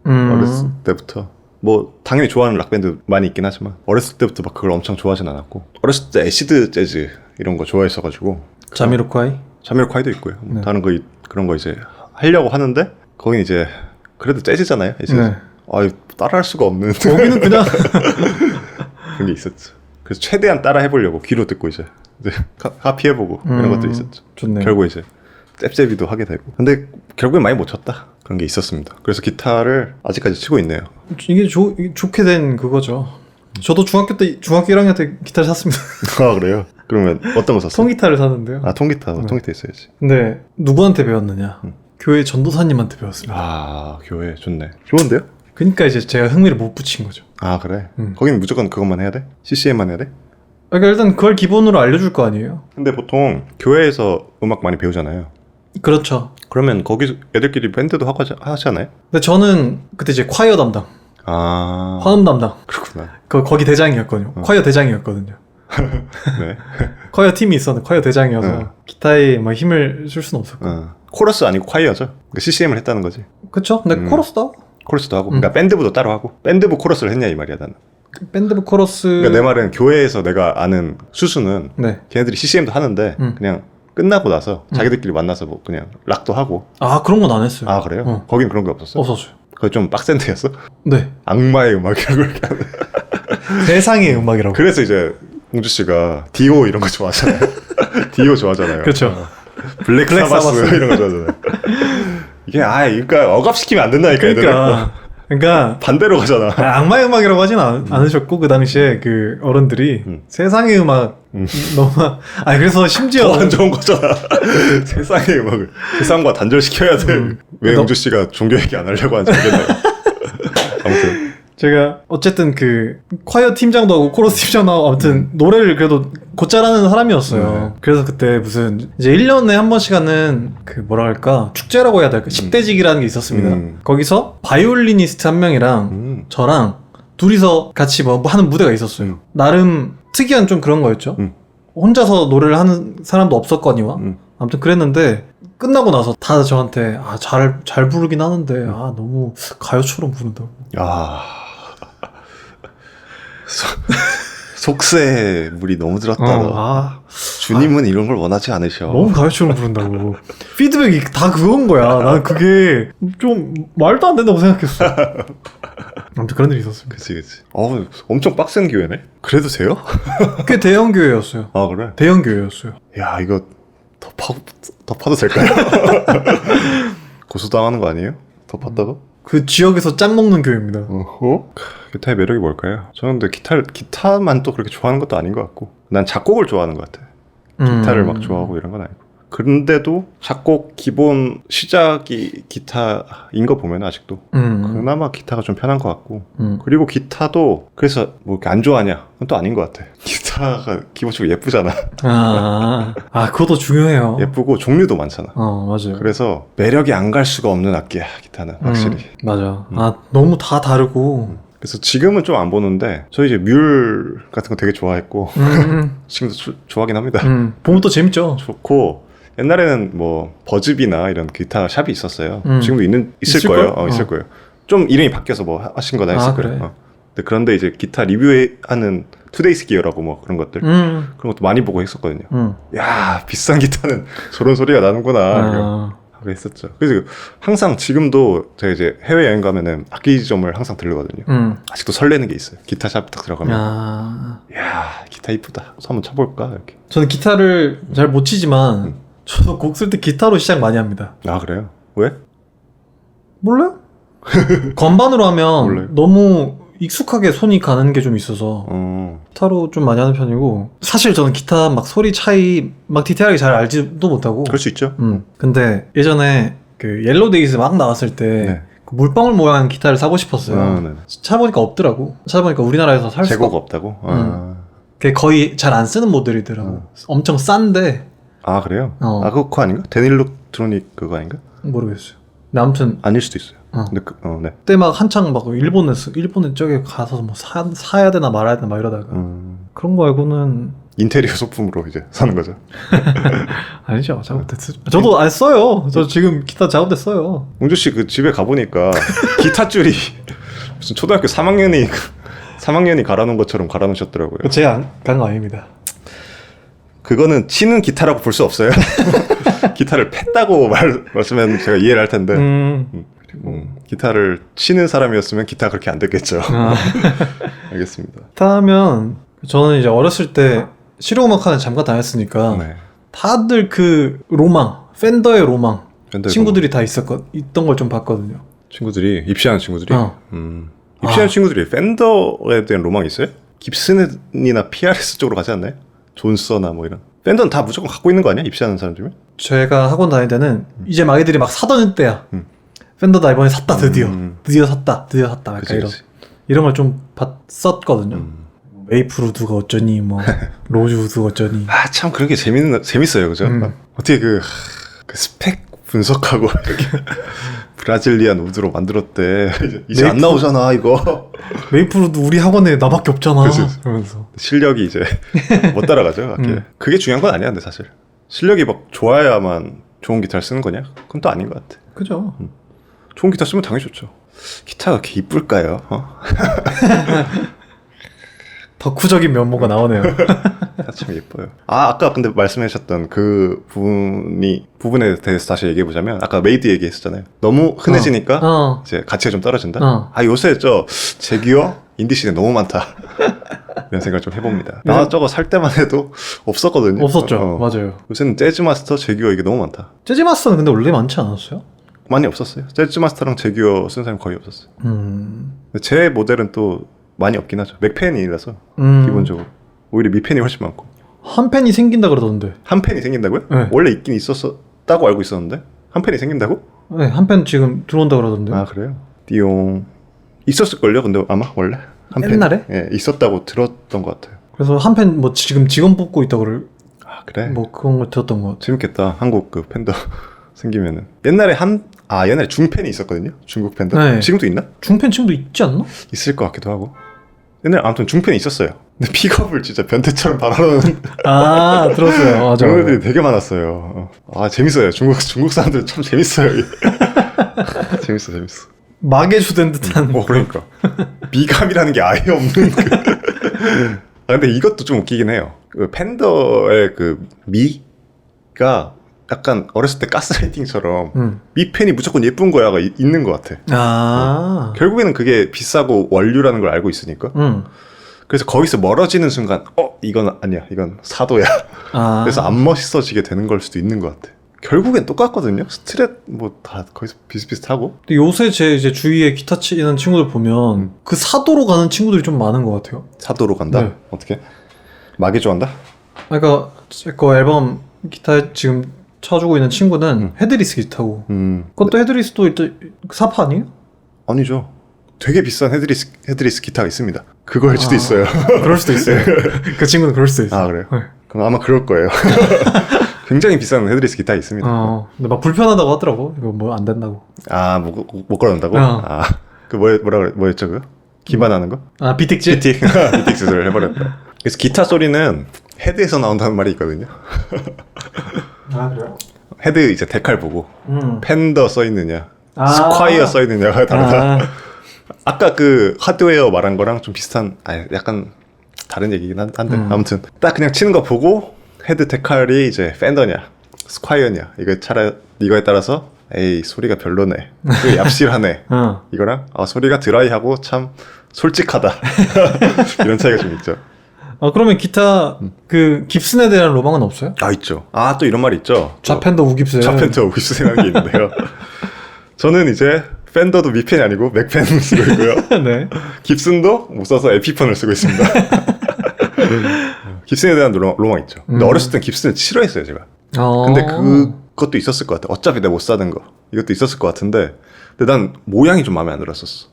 어렸을 때부터 뭐 당연히 좋아하는 락 밴드 많이 있긴 하지만 어렸을 때부터 막 그걸 엄청 좋아하진 않았고 어렸을 때 애시드 재즈 이런 거 좋아했어가지고 자미로콰이도 있고요. 네. 다른 거 그런 거 이제 하려고 하는데 거긴 이제 그래도 재즈잖아요. 애시드. 네. 따라할 수가 없는 거기는 그냥 그런 게 있었죠. 그래서 최대한 따라 해보려고 귀로 듣고 이제 카피해보고 이런 것들이 있었죠. 좋네요. 결국 이제 잽잽이도 하게 되고. 근데 결국엔 많이 못 쳤다. 그런 게 있었습니다. 그래서 기타를 아직까지 치고 있네요. 이게 좋게 된 그거죠. 저도 중학교 1학년 때 기타를 샀습니다. 아 그래요? 그러면 어떤 거 샀어요? 통기타를 샀는데요. 통기타. 통기타 있어야지. 근데 누구한테 배웠느냐? 교회 전도사님한테 배웠습니다. 아 교회 좋네. 좋은데요? 그러니까 이제 제가 흥미를 못 붙인 거죠. 아 그래? 거긴 무조건 그것만 해야 돼? CCM만 해야 돼? 그러니까 일단 그걸 기본으로 알려줄 거 아니에요. 근데 보통 교회에서 음악 많이 배우잖아요. 그렇죠. 그러면 거기서 애들끼리 밴드도 하고 하지 않아요? 근데 저는 그때 이제 콰이어 담당, 화음 담당. 그렇구나. 거기 대장이었거든요. 콰이어 대장이었거든요. 네. 콰이어 팀이 있었는데 콰이어 대장이어서 기타에 막 힘을 쓸 수는 없었고. 코러스 아니고 콰이어죠? 그러니까 CCM을 했다는 거지. 그쵸? 근데 코러스도 하고. 그러니까 밴드부도 따로 하고. 밴드부 코러스를 했냐 이 말이야 나는. 밴드부 코러스. 그러니까 내 말은 교회에서 내가 아는 수수는 네. 걔네들이 CCM도 하는데 그냥 끝나고 나서 자기들끼리 만나서 뭐 그냥 락도 하고. 아 그런 건 안 했어요. 아 그래요? 거긴 그런 게 없었어? 없었어요. 거기 좀 빡센 데였어? 네. 악마의 음악이라고 이렇게 하는. 세상의 음악이라고. 그래서 이제 공주 씨가 디오 이런 거 좋아하잖아요. 디오 좋아하잖아요. 그렇죠. 블랙 사바스 이런 거 좋아하잖아요. 이게 그러니까 억압시키면 안 된다니까 애들은. 그러니까 반대로 가잖아. 악마의 음악이라고 하진 않으셨고 그 당시에 그 어른들이 세상의 음악 너무 그래서 심지어 더 안 좋은 거잖아. 세상의 음악을 세상과 단절시켜야 돼. 왜 영주 씨가 종교 얘기 안 하려고 하는지 모르겠네요. 아무튼 제가 어쨌든 그 콰이어 팀장도 하고 코러스 팀장도 하고 아무튼 노래를 그래도 곧잘 하는 사람이었어요. 그래서 그때 무슨 이제 1년에 한 번씩 하는 그 뭐라 할까 축제라고 해야 될까 10대직이라는 게 있었습니다. 거기서 바이올리니스트 한 명이랑 저랑 둘이서 같이 뭐 하는 무대가 있었어요. 나름 특이한 좀 그런 거였죠. 혼자서 노래를 하는 사람도 없었거니와 아무튼 그랬는데 끝나고 나서 다 저한테 잘 부르긴 하는데 너무 가요처럼 부른다고. 속세에 물이 너무 들었다. 주님은 이런 걸 원하지 않으셔. 너무 가요처럼 부른다고. 피드백이 다 그건 거야. 나는 그게 좀 말도 안 된다고 생각했어. 아무튼 그런 일이 있었어요. 그치. 엄청 빡센 교회네? 그래도 돼요? 꽤 대형 교회였어요. 아 그래? 대형 교회였어요. 야 이거 더 파도 될까요? 고소당하는 거 아니에요? 더 팠다가? 그 지역에서 짠 먹는 교회입니다. 기타의 매력이 뭘까요? 저는 근데 기타만 또 그렇게 좋아하는 것도 아닌 것 같고 난 작곡을 좋아하는 것 같아. 기타를 막 좋아하고 이런 건 아니고. 그런데도 작곡 기본 시작이 기타인 거 보면 아직도 그나마 기타가 좀 편한 것 같고 그리고 기타도 그래서 뭐 이렇게 안 좋아하냐? 그건 또 아닌 것 같아. 기타가 기본적으로 예쁘잖아. 그것도 중요해요. 예쁘고 종류도 많잖아. 맞아요. 그래서 매력이 안 갈 수가 없는 악기야 기타는 확실히. 맞아. 너무 다 다르고. 그래서 지금은 좀 안 보는데 저 이제 뮬 같은 거 되게 좋아했고 지금도 좋아하긴 합니다. 보면 또 재밌죠. 좋고 옛날에는 뭐 버즈비나 이런 기타 샵이 있었어요. 지금도 있을 거예요. 있을 거예요. 좀 이름이 바뀌어서 뭐 하신 거나 했을 거예요. 근데 그런데 이제 기타 리뷰하는 투데이스 기어라고 뭐 그런 것들 그런 것도 많이 보고 했었거든요. 야 비싼 기타는 저런 소리가 나는구나 하고 했었죠. 그래서 항상 지금도 제가 이제 해외 여행 가면은 악기점을 항상 들르거든요. 아직도 설레는 게 있어요. 기타샵 딱 들어가면 야 기타 이쁘다. 그래서 한번 쳐볼까 이렇게. 저는 기타를 잘 못 치지만 저도 곡 쓸 때 기타로 시작 많이 합니다. 아 그래요? 왜? 몰라요? 건반으로 하면 몰라요. 너무 익숙하게 손이 가는 게 좀 있어서 기타로 좀 많이 하는 편이고, 사실 저는 기타 막 소리 차이 막 디테일하게 잘 알지도 못하고. 그럴 수 있죠. 근데 예전에 그 옐로우 데이즈 막 나왔을 때 네. 그 물방울 모양 기타를 사고 싶었어요. 네. 찾아보니까 없더라고. 찾아보니까 우리나라에서 살 수가 재고가 없다고? 그게 거의 잘 안 쓰는 모델이더라고. 엄청 싼데. 아 그래요? 아 그거 아닌가? 데닐록트로닉 그거 아닌가? 모르겠어요. 근데 아무튼 아닐 수도 있어요. 근데 네. 그때 막 한창 막 일본에 저기 가서 뭐 사야 되나 말아야 되나 막 이러다가 그런 거 알고는 인테리어 소품으로 이제 사는 거죠. 아니죠. 작업대 쓰죠. 저도 안 써요. 저 지금 기타 작업대 써요. 웅주 씨 그 집에 가보니까 기타 줄이 무슨 초등학교 3학년이 갈아놓은 것처럼 갈아놓으셨더라고요. 제가 간 거 아닙니다. 그거는 치는 기타라고 볼 수 없어요. 기타를 팼다고 말씀하면 제가 이해를 할 텐데 기타를 치는 사람이었으면 기타 그렇게 안 됐겠죠. 알겠습니다. 기타 하면 저는 이제 어렸을 때 실용음악하는 잠깐 다녔으니까 네. 다들 그 로망, 팬더의 로망 팬더의 친구들이 다 있던 걸 좀 봤거든요. 친구들이 입시하는 친구들이 입시하는 친구들이 팬더에 대한 로망이 있어요? 깁슨이나 PRS 쪽으로 가지 않나요? 존서나 뭐 이런 팬더는 다 무조건 갖고 있는 거 아니야? 입시하는 사람들이면? 제가 학원 다닐 때는 이제 막 애들이 막 사던 때야. 팬더 나 이번에 샀다 드디어 샀다 약간 그치. 이런 걸 좀 봤었거든요. 메이플우드가 어쩌니 뭐 로즈우드가 어쩌니. 아 참 그런 게 재밌어요, 그죠? 어떻게 그 스펙 분석하고 이렇게 브라질리안 우드로 만들었대. 이제 안 나오잖아 이거. 메이플우드 우리 학원에 나밖에 없잖아. 그치. 그러면서 실력이 이제 못 따라가죠. 그게 중요한 건 아니야, 근데 사실 실력이 막 좋아야만 좋은 기타를 쓰는 거냐? 그건 또 아닌 것 같아. 그죠. 좋은 기타 쓰면 당연히 좋죠. 기타가 그렇게 이쁠까요? 덕후적인 면모가 나오네요. 참 예뻐요. 아까 근데 말씀하셨던 그 부분에 대해서 다시 얘기해보자면 아까 메이드 얘기했었잖아요. 너무 흔해지니까 이제 가치가 좀 떨어진다. 요새 제규어 인디씬에 너무 많다. 이런 생각을 좀 해봅니다. 나 저거 살 때만 해도 없었거든요. 없었죠. 맞아요. 요새는 재즈마스터, 제규어 이게 너무 많다. 재즈마스터는 근데 원래 많지 않았어요? 많이 없었어요. 재즈마스터랑 제규어 쓰는 사람이 거의 없었어요. 제 모델은 또 많이 없긴 하죠. 맥펜이라서 기본적으로 오히려 미펜이 훨씬 많고. 한 펜이 생긴다 그러던데. 한 펜이 생긴다고요? 네. 원래 있긴 있었다고 알고 있었는데 한 펜이 생긴다고? 네, 한 펜 지금 들어온다 그러던데. 아 그래요? 띠용 있었을걸요? 근데 아마 원래 한 펜. 옛날에? 예, 있었다고 들었던 것 같아요. 그래서 한 펜 뭐 지금 직원 뽑고 있다 그럴. 아 그래? 뭐 그런 거 들었던 것 같아. 재밌겠다. 한국 그 팬더 생기면은. 옛날에 옛날에 중펜이 있었거든요. 중국 팬더. 네. 지금도 있나? 중펜 친구도 있지 않나? 있을 것 같기도 하고. 옛날에 아무튼 중펜이 있었어요. 근데 픽업을 진짜 변태처럼 달아놓은 아 들었어요. 맞아. 그런 애들이 되게 많았어요. 아 재밌어요. 중국 사람들 참 재밌어요. 재밌어. 마개주된 듯한. 그러니까 미감이라는 게 아예 없는. 근데 이것도 좀 웃기긴 해요. 그 팬더의 그 미가 약간 어렸을 때 가스라이팅처럼 미펜이 무조건 예쁜 거야가 있는 것 같아. 결국에는 그게 비싸고 원류라는 걸 알고 있으니까. 그래서 거기서 멀어지는 순간 이건 아니야, 이건 사도야. 그래서 안 멋있어지게 되는 걸 수도 있는 것 같아. 결국엔 똑같거든요. 스트랩 뭐 다 거기서 비슷비슷하고. 근데 요새 제 이제 주위에 기타 치는 친구들 보면 그 사도로 가는 친구들이 좀 많은 것 같아요. 사도로 간다? 네. 어떻게? 마개 좋아한다? 그러니까 제 거 앨범 기타 지금 쳐주고 있는 친구는 헤드리스 기타고. 그것도 헤드리스도 일단 사파 아니에요? 아니죠. 되게 비싼 헤드리스 기타가 있습니다. 그거일 수도 있어요. 그럴 수도 있어요. 그 친구는 그럴 수도 있어요. 아 그래요? 네. 그럼 아마 그럴 거예요. 굉장히 비싼 헤드리스 기타 있습니다. 근데 막 불편하다고 하더라고. 이거 뭐 안 된다고. 못 걸어놓는다고? 그 뭐였죠 그거? 기반하는 거? 비틱질? 비틱스를 해버렸다. 그래서 기타 소리는 헤드에서 나온다는 말이 있거든요. 그래요? 헤드 이제 데칼 보고 팬더 써있느냐 스콰이어 써있느냐가 다르다. 아까 그 하드웨어 말한 거랑 좀 비슷한 약간 다른 얘기긴 한데 아무튼 딱 그냥 치는 거 보고 헤드 데칼이 이제 팬더냐 스콰이어냐 이거에 따라서 에이 소리가 별로네, 소리 얍실하네 이거랑 소리가 드라이하고 참 솔직하다 이런 차이가 좀 있죠. 그러면 기타 그 깁슨에 대한 로망은 없어요? 있죠. 또 이런 말이 있죠. 좌펜더 우깁슨. 좌펜더 우깁슨이라는 게 있는데요. 저는 이제 팬더도 미펜이 아니고 맥펜을 쓰고 있고요. 네. 깁슨도 못 써서 에피폰을 쓰고 있습니다. 깁슨에 대한 로망 있죠. 근데 어렸을 땐 깁슨을 싫어했어요, 제가. 근데 그것도 있었을 것 같아. 어차피 내가 못 사는 거. 이것도 있었을 것 같은데, 근데 난 모양이 좀 마음에 안 들었었어.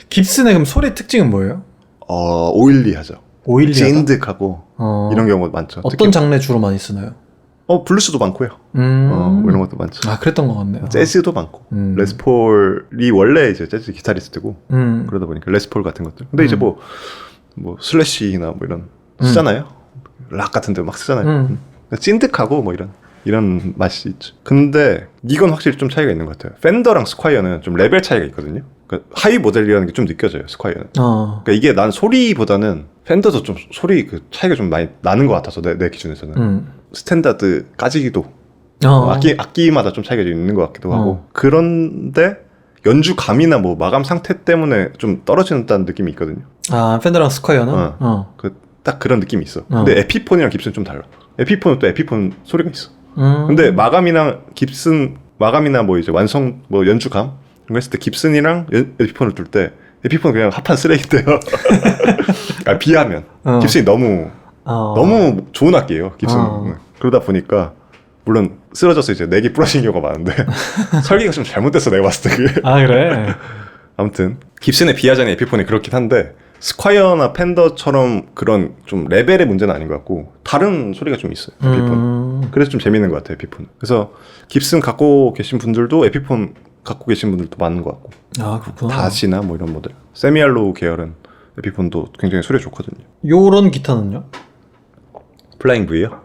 깁슨의 그럼 소리 특징은 뭐예요? 오일리하죠. 오일리하다? 찐득하고 이런 경우 많죠. 어떤 장르 주로 많이 쓰나요? 블루스도 많고요. 뭐 이런 것도 많죠. 그랬던 것 같네요. 재즈도 많고. 레스폴이 원래 이제 재즈 기타리스트고 그러다 보니까 레스폴 같은 것들. 근데 이제 뭐 슬래시나 뭐 이런 쓰잖아요. 락 같은 데 막 쓰잖아요. 그러니까 찐득하고 뭐 이런 맛이 있죠. 근데 이건 확실히 좀 차이가 있는 것 같아요. 팬더랑 스콰이어는 좀 레벨 차이가 있거든요. 그러니까 하이 모델이라는 게 좀 느껴져요, 스콰이어는. 그러니까 이게 난 소리보다는 팬더도 좀 소리 그 차이가 좀 많이 나는 것 같아서 내 기준에서는 스탠다드 까지기도 악기마다 좀 차이가 좀 있는 것 같기도 하고. 그런데 연주감이나 뭐 마감 상태 때문에 좀 떨어진다는 느낌이 있거든요. 팬더랑 스콰이어는? 딱 그런 느낌이 있어. 근데 에피폰이랑 깁슨은 좀 달라. 에피폰은 또 에피폰 소리가 있어. 근데 마감이나 뭐 이제 완성 뭐 연주감 이런 거 했을 때 깁슨이랑 에피폰을 둘 때 에피폰은 그냥 합한 쓰레기인데요. 비하면 깁슨이 너무 좋은 악기예요, 깁슨은. 그러다 보니까 물론 쓰러져서 이제 내기 부러진 경우가 많은데 설계가 좀 잘못됐어, 내가 봤을 때 그게. 그래? 아무튼 깁슨에 비하자니 에피폰이 그렇긴 한데 스콰이어나 팬더처럼 그런 좀 레벨의 문제는 아닌 것 같고 다른 소리가 좀 있어요, 에피폰. 그래서 좀 재밌는 것 같아요, 에피폰. 그래서 깁슨 갖고 계신 분들도 에피폰 갖고 계신 분들도 많은 것 같고. 그렇구나. 다시나 뭐 이런 모델. 세미알로 계열은 에피폰도 굉장히 소리 좋거든요. 요런 기타는요? 플라잉 V요?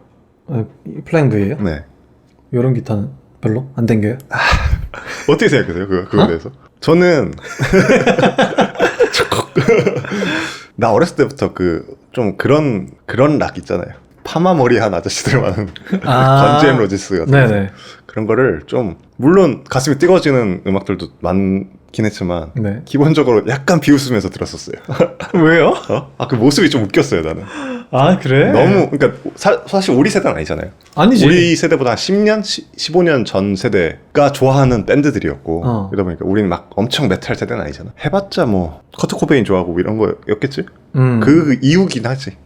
플라잉 V예요? 네. 요런 기타는 별로 안 땡겨요? 어떻게 생각하세요, 그거에 대해서? 저는 나 어렸을 때부터 좀 그런 락 있잖아요. 파마 머리한 아저씨들 많은 건지 앤 로지스 같은 네네. 그런 거를 좀, 물론 가슴이 뜨거워지는 음악들도 많긴 했지만 기본적으로 약간 비웃으면서 들었었어요. 왜요? 그 모습이 좀 웃겼어요, 나는. 그래? 너무, 그러니까 사실 우리 세대는 아니잖아요. 아니지. 우리 세대보다 한 10년, 15년 전 세대가 좋아하는 밴드들이었고 그러다 보니까 우리는 막 엄청 메탈 세대는 아니잖아. 해봤자 뭐 커트 코베인 좋아하고 이런 거였겠지? 그 이유긴 하지.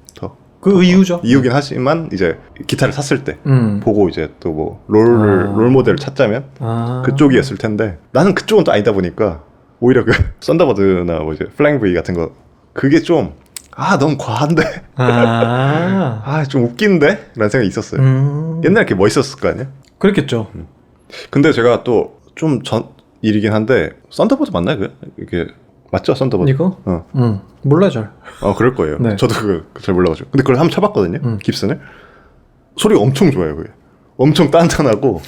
그 이유죠. 이유긴 하지만 이제 기타를 샀을 때 보고 이제 또 뭐 롤 모델을 찾자면 그쪽이었을 텐데 나는 그쪽은 또 아니다 보니까 오히려 그 썬더버드나 뭐 이제 플라잉 V 같은 거 그게 좀 너무 과한데 좀 웃긴데? 라는 생각이 있었어요. 옛날에 이렇게 멋있었을 거 아니야? 그랬겠죠. 근데 제가 또 좀 전 일이긴 한데 썬더버드 맞나요? 이게 맞죠? 썬더버드 이거? 몰라요 잘. 그럴 거예요. 네. 저도 그거 잘 몰라가지고. 근데 그걸 한번 쳐봤거든요, 깁슨을. 소리가 엄청 좋아요, 그게. 엄청 단단하고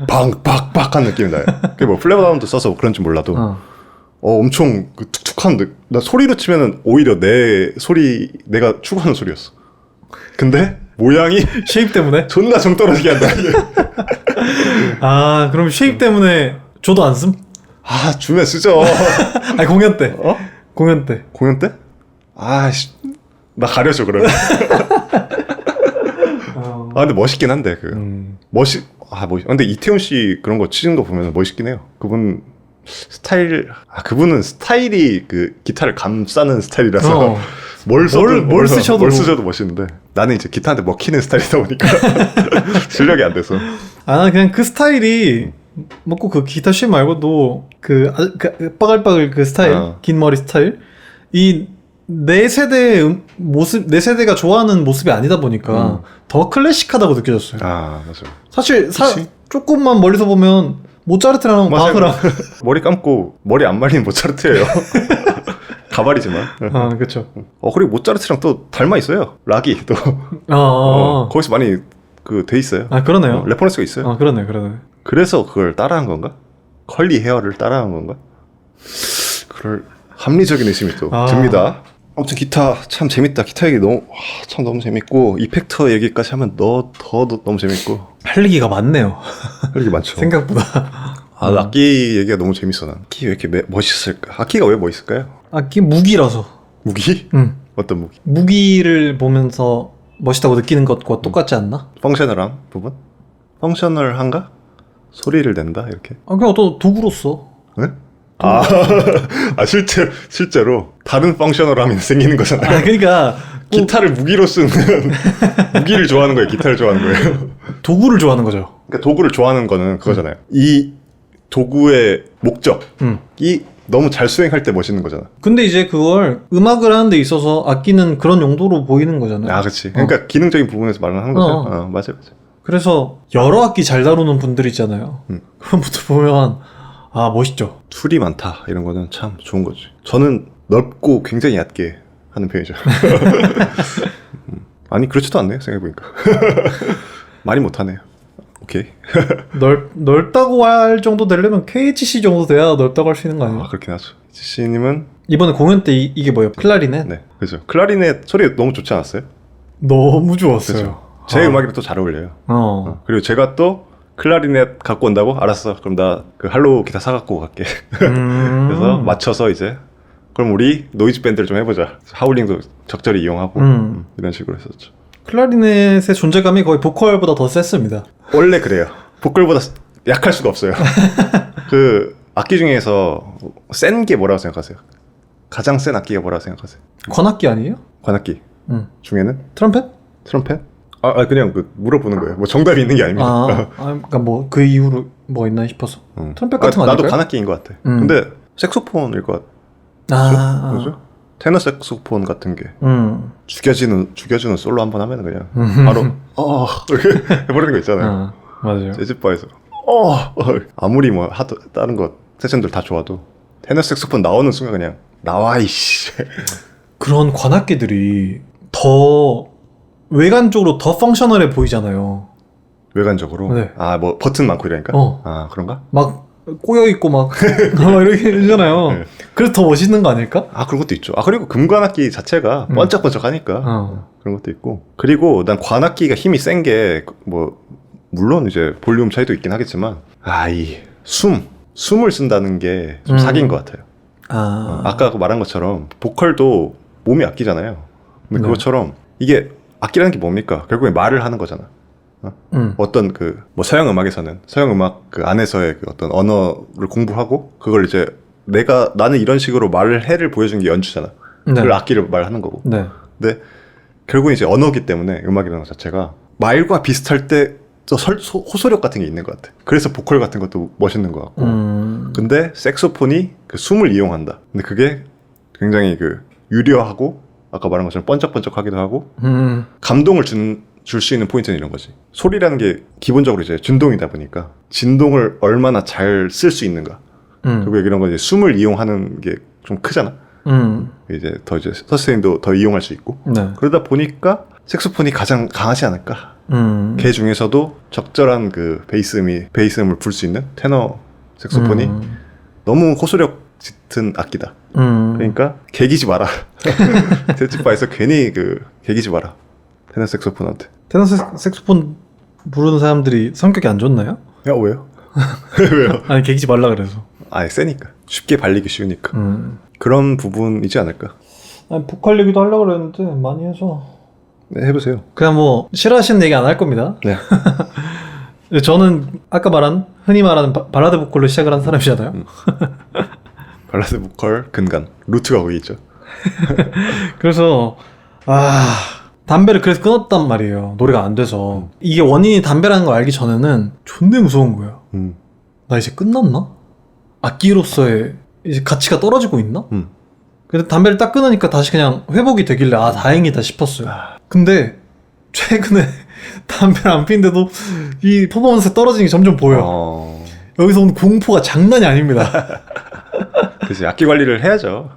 빡빡빡한 느낌이 나요. 그게 뭐 플레버 다운도 써서 그런지 몰라도 엄청 툭툭한 나 소리로 치면은 오히려 내가 추구하는 소리였어. 근데 모양이 쉐입 때문에? 존나 정 떨어지게 한다. 그럼 쉐입 때문에 줘도 안 쓴? 주면 쓰죠. 공연 때. 공연 때. 공연 때? 나 가려줘 그러면. 근데 멋있긴 한데 근데 이태훈 씨 그런 거 치는 거 보면 멋있긴 해요. 그분 스타일 그분은 스타일이 그 기타를 감싸는 스타일이라서 뭘 쓰셔도 멋있는데 나는 이제 기타한테 먹히는 스타일이다 보니까 실력이 안 돼서. 난 그냥 그 스타일이 먹고 그 기타 쉐입 말고도 그 빠글빠글 그 스타일, 긴 머리 스타일, 이 내 세대의 모습, 내 세대가 좋아하는 모습이 아니다 보니까 더 클래식하다고 느껴졌어요. 맞아. 사실 조금만 멀리서 보면 모차르트랑 바흐랑 머리 감고 머리 안 말리는 모차르트예요. 가발이지만. 그렇죠. 그리고 모차르트랑 또 닮아 있어요. 락이 또. 거기서 많이 돼 있어요. 그러네요. 레퍼런스가 있어요. 그러네. 그래서 그걸 따라한 건가? 컬리 헤어를 따라한 건가? 그럴 합리적인 의심이 또 듭니다. 아무튼 기타 참 재밌다. 기타 얘기 참 너무 재밌고 이펙터 얘기까지 하면 더 너무 재밌고 할 얘기가 많네요. 할 얘기 많죠. 생각보다. 악기 얘기가 너무 재밌어. 난 악기 왜 이렇게 멋있을까? 악기가 왜 멋있을까요? 악기 무기라서. 무기? 응. 어떤 무기? 무기를 보면서 멋있다고 느끼는 것과 똑같지 않나? 펑셔널한 부분? 펑셔널한가? 소리를 낸다 이렇게? 그냥 어떤 도구로서. 네? 실제로 다른 펑셔널함이 생기는 거잖아요. 그러니까 기타를 무기로 쓰는 무기를 좋아하는 거예요. 기타를 좋아하는 거예요. 도구를 좋아하는 거죠. 그러니까 도구를 좋아하는 거는 그거잖아요. 이 도구의 목적이 너무 잘 수행할 때 멋있는 거잖아. 근데 이제 그걸 음악을 하는 데 있어서 악기는 그런 용도로 보이는 거잖아요. 그렇지. 그러니까 기능적인 부분에서 말을 하는 거죠. 맞아요. 그래서 여러 악기 잘 다루는 분들 있잖아요. 그런 분들 보면 멋있죠. 툴이 많다 이런 거는 참 좋은 거지. 저는 넓고 굉장히 얕게 하는 편이죠. 아니 그렇지도 않네요. 생각해보니까. 말이 못하네요. 오케이. 넓다고 할 정도 되려면 KHC 정도 돼야 넓다고 할 수 있는 거 아니에요? 그렇긴 하죠. HC님은 이번에 공연 때 이게 뭐예요? 클라리넷? 네, 그죠. 클라리넷 소리 너무 좋지 않았어요? 너무 좋았어요. 그죠? 제 음악이랑 또 잘 어울려요. 그리고 제가 또 클라리넷 갖고 온다고? 알았어. 그럼 나 그 할로우 기타 사갖고 갈게. 그래서 맞춰서 이제 그럼 우리 노이즈 밴드를 좀 해보자. 하울링도 적절히 이용하고 이런 식으로 했었죠. 클라리넷의 존재감이 거의 보컬보다 더 셌습니다. 원래 그래요. 보컬보다 약할 수가 없어요. 그 악기 중에서 센 게 뭐라고 생각하세요? 가장 센 악기가 뭐라고 생각하세요? 관악기 아니에요? 관악기 중에는? 트럼펫? 트럼펫? 그냥 물어보는 거예요. 뭐 정답이 있는 게 아닙니다. 그러니까 뭐 그 이후로 뭐 있나 싶어서. 트럼펫 같은 거 나도 아닐까요? 관악기인 것 같아. 근데 색소폰일 것 같죠? 그죠? 테너 색소폰 같은 게 죽여주는 솔로 한번 하면 그냥 바로 이렇게 해버리는 거 있잖아요. 맞아요. 재즈바에서 아무리 뭐 다른 거 세션들 다 좋아도 테너 색소폰 나오는 순간 그냥 나와 이씨. 그런 관악기들이 더 외관적으로 더 펑셔널해 보이잖아요. 외관적으로? 네. 뭐 버튼 많고 이러니까? 그런가? 막 꼬여있고 막 이렇게 되잖아요. 네. 그래서 더 멋있는 거 아닐까? 그런 것도 있죠. 그리고 금관악기 자체가 번쩍번쩍하니까 그런 것도 있고. 그리고 난 관악기가 힘이 센 게 뭐 물론 이제 볼륨 차이도 있긴 하겠지만 이 숨을 쓴다는 게 좀 사기인 것 같아요. 아까 말한 것처럼 보컬도 몸이 악기잖아요. 근데 그것처럼 이게 악기라는 게 뭡니까? 결국에 말을 하는 거잖아. 어떤 뭐 서양 음악에서는 서양 음악 그 안에서의 그 어떤 언어를 공부하고 그걸 이제 나는 이런 식으로 말을 보여준 게 연주잖아. 그걸 악기를 말하는 거고. 근데 결국은 이제 언어기 때문에 음악이라는 것 자체가 말과 비슷할 때 호소력 같은 게 있는 것 같아. 그래서 보컬 같은 것도 멋있는 것 같고. 근데 색소폰이 그 숨을 이용한다. 근데 그게 굉장히 유려하고 아까 말한 것처럼 번쩍번쩍하기도 하고 감동을 줄 수 있는 포인트는 이런 거지. 소리라는 게 기본적으로 이제 진동이다 보니까 진동을 얼마나 잘 쓸 수 있는가. 그리고 이런 건 이제 숨을 이용하는 게 좀 크잖아. 이제 서스테인도 더 이용할 수 있고. 그러다 보니까 색소폰이 가장 강하지 않을까. 걔 중에서도 적절한 그 베이스음을 불 수 있는 테너 색소폰이 너무 호소력 짙은 악기다. 그러니까 개기지 마라. 재즈바에서 괜히 개기지 마라. 테너 색소폰한테. 테너 색소폰 부르는 사람들이 성격이 안 좋나요? 왜요? 왜요? 아니 개기지 말라 그래서. 세니까. 쉽게 발리기 쉬우니까. 그런 부분이지 않을까. 보컬 얘기도 하려고 그랬는데 많이 해서. 네, 해보세요. 그냥 뭐 싫어하시는 얘기 안 할 겁니다. 네. 저는 아까 흔히 말하는 발라드 보컬로 시작을 한 사람이잖아요. 발라드 보컬 근간 루트가 거기 있죠. 그래서 담배를 그래서 끊었단 말이에요. 노래가 안 돼서. 이게 원인이 담배라는 걸 알기 전에는 존나 무서운 거예요. 나 이제 끝났나? 악기로서의 이제 가치가 떨어지고 있나? 근데 담배를 딱 끊으니까 다시 그냥 회복이 되길래 다행이다 싶었어요. 근데 최근에 담배를 안 피는데도 이 퍼포먼스 떨어지는 게 점점 보여. 여기서 오는 공포가 장난이 아닙니다. 그치, 악기 관리를 해야죠.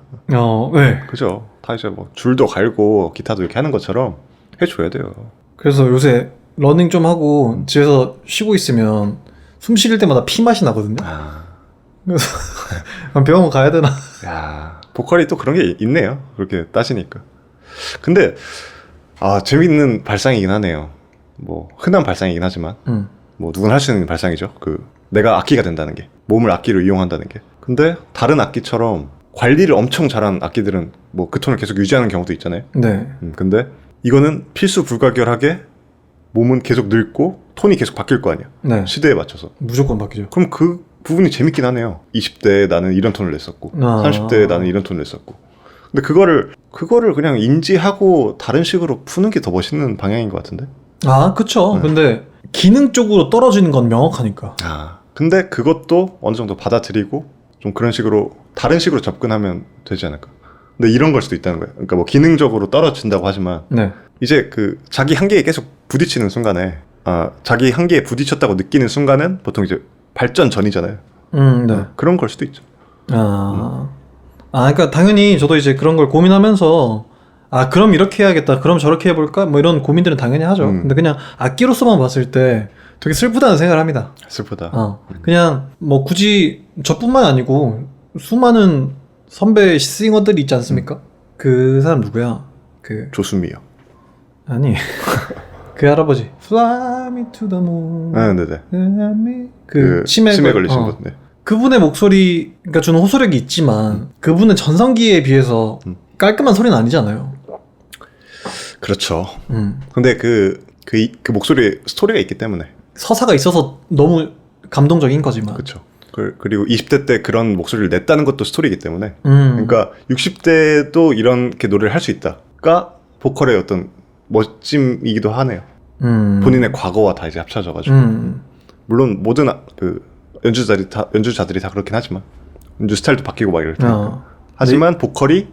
네. 그죠. 다 이제 뭐 줄도 갈고 기타도 이렇게 하는 것처럼 해줘야 돼요. 그래서 요새 러닝 좀 하고 집에서 쉬고 있으면 숨 쉴 때마다 피 맛이 나거든요. 그래서 그럼 병원 가야 되나? 야, 보컬이 또 그런 게 있네요. 그렇게 따지니까. 근데 재밌는 발상이긴 하네요. 뭐 흔한 발상이긴 하지만 뭐 누구나 할 수 있는 발상이죠. 그 내가 악기가 된다는 게, 몸을 악기로 이용한다는 게. 근데 다른 악기처럼 관리를 엄청 잘한 악기들은 뭐 그 톤을 계속 유지하는 경우도 있잖아요. 네. 근데 이거는 필수 불가결하게 몸은 계속 늙고 톤이 계속 바뀔 거 아니야. 네. 시대에 맞춰서. 무조건 바뀌죠. 그럼 그 부분이 재밌긴 하네요. 20대에 나는 이런 톤을 냈었고 30대에 나는 이런 톤을 냈었고. 근데 그거를 그냥 인지하고 다른 식으로 푸는 게 더 멋있는 방향인 것 같은데. 그쵸. 네. 근데 기능적으로 떨어지는 건 명확하니까. 근데 그것도 어느 정도 받아들이고 좀 그런 식으로 다른 식으로 접근하면 되지 않을까. 근데 이런 걸 수도 있다는 거예요. 그러니까 뭐 기능적으로 떨어진다고 하지만 네. 이제 그 자기 한계에 계속 부딪히는 순간에 자기 한계에 부딪혔다고 느끼는 순간은 보통 이제 발전 전이잖아요. 네. 그런 걸 수도 있죠. 그러니까 당연히 저도 이제 그런 걸 고민하면서 그럼 이렇게 해야겠다, 그럼 저렇게 해볼까, 뭐 이런 고민들은 당연히 하죠. 근데 그냥 악기로서만 봤을 때 되게 슬프다는 생각을 합니다. 슬프다. 그냥 뭐 굳이 저뿐만 아니고 수많은 선배 싱어들이 있지 않습니까? 그 사람 누구야? 조수미요. 아니 그 할아버지 Fly me to the moon. 네네. 그 치매 걸리신 분. 네. 그분의 목소리, 그러니까 주는 호소력이 있지만 그분은 전성기에 비해서 깔끔한 소리는 아니잖아요. 그렇죠. 근데 그 목소리에 스토리가 있기 때문에. 서사가 있어서 너무 감동적인 거지만. 그렇죠. 그리고 20대 때 그런 목소리를 냈다는 것도 스토리이기 때문에. 그러니까 60대도 이렇게 노래를 할 수 있다가 보컬의 어떤 멋짐이기도 하네요. 본인의 과거와 다 이제 합쳐져가지고. 물론 모든 그 연주자들이 다 그렇긴 하지만 연주 스타일도 바뀌고 막 이럴 테니까. 하지만 보컬이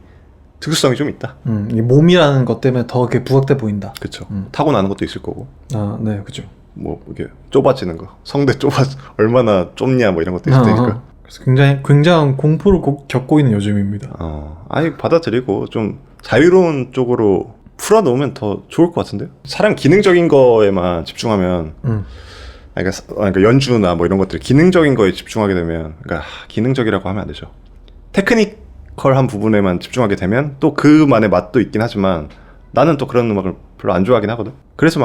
특수성이 좀 있다. 이 몸이라는 것 때문에 더 이렇게 부각돼 보인다. 그렇죠. 타고나는 것도 있을 거고. 네, 그죠. 뭐 이게 좁아지는 거, 성대 얼마나 좁냐 뭐 이런 것도 있을 테니까. 그래서 굉장한 공포를 겪고 있는 요즘입니다. 받아들이고 좀 자유로운 쪽으로 풀어놓으면 더 좋을 것 같은데요. 사람 기능적인 거에만 집중하면, 그러니까 연주나 뭐 이런 것들 기능적인 거에 집중하게 되면, 그러니까 기능적이라고 하면 안 되죠. 테크니컬한 부분에만 집중하게 되면 또 그만의 맛도 있긴 하지만 나는 또 그런 음악을 별로 안 좋아하긴 하거든. 그래서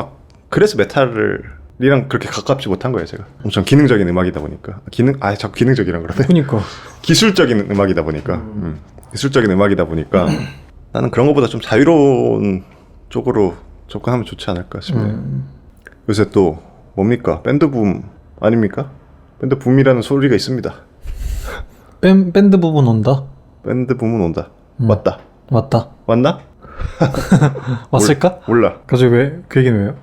메탈이랑 그렇게 가깝지 못한 거예요, 제가. 엄청 기능적인 음악이다 보니까. 자꾸 기능적이란 그러네. 그러니까. 기술적인 음악이다 보니까. 기술적인 음악이다 보니까 나는 그런 것보다 좀 자유로운 쪽으로 접근하면 좋지 않을까 싶네요. 요새 또 뭡니까? 밴드 붐 아닙니까? 밴드 붐이라는 소리가 있습니다. 밴드 부분 온다? 밴드 붐은 온다. 왔다. 왔나? 왔을까? 몰라. 갑자기 왜? 그 얘기는 왜요?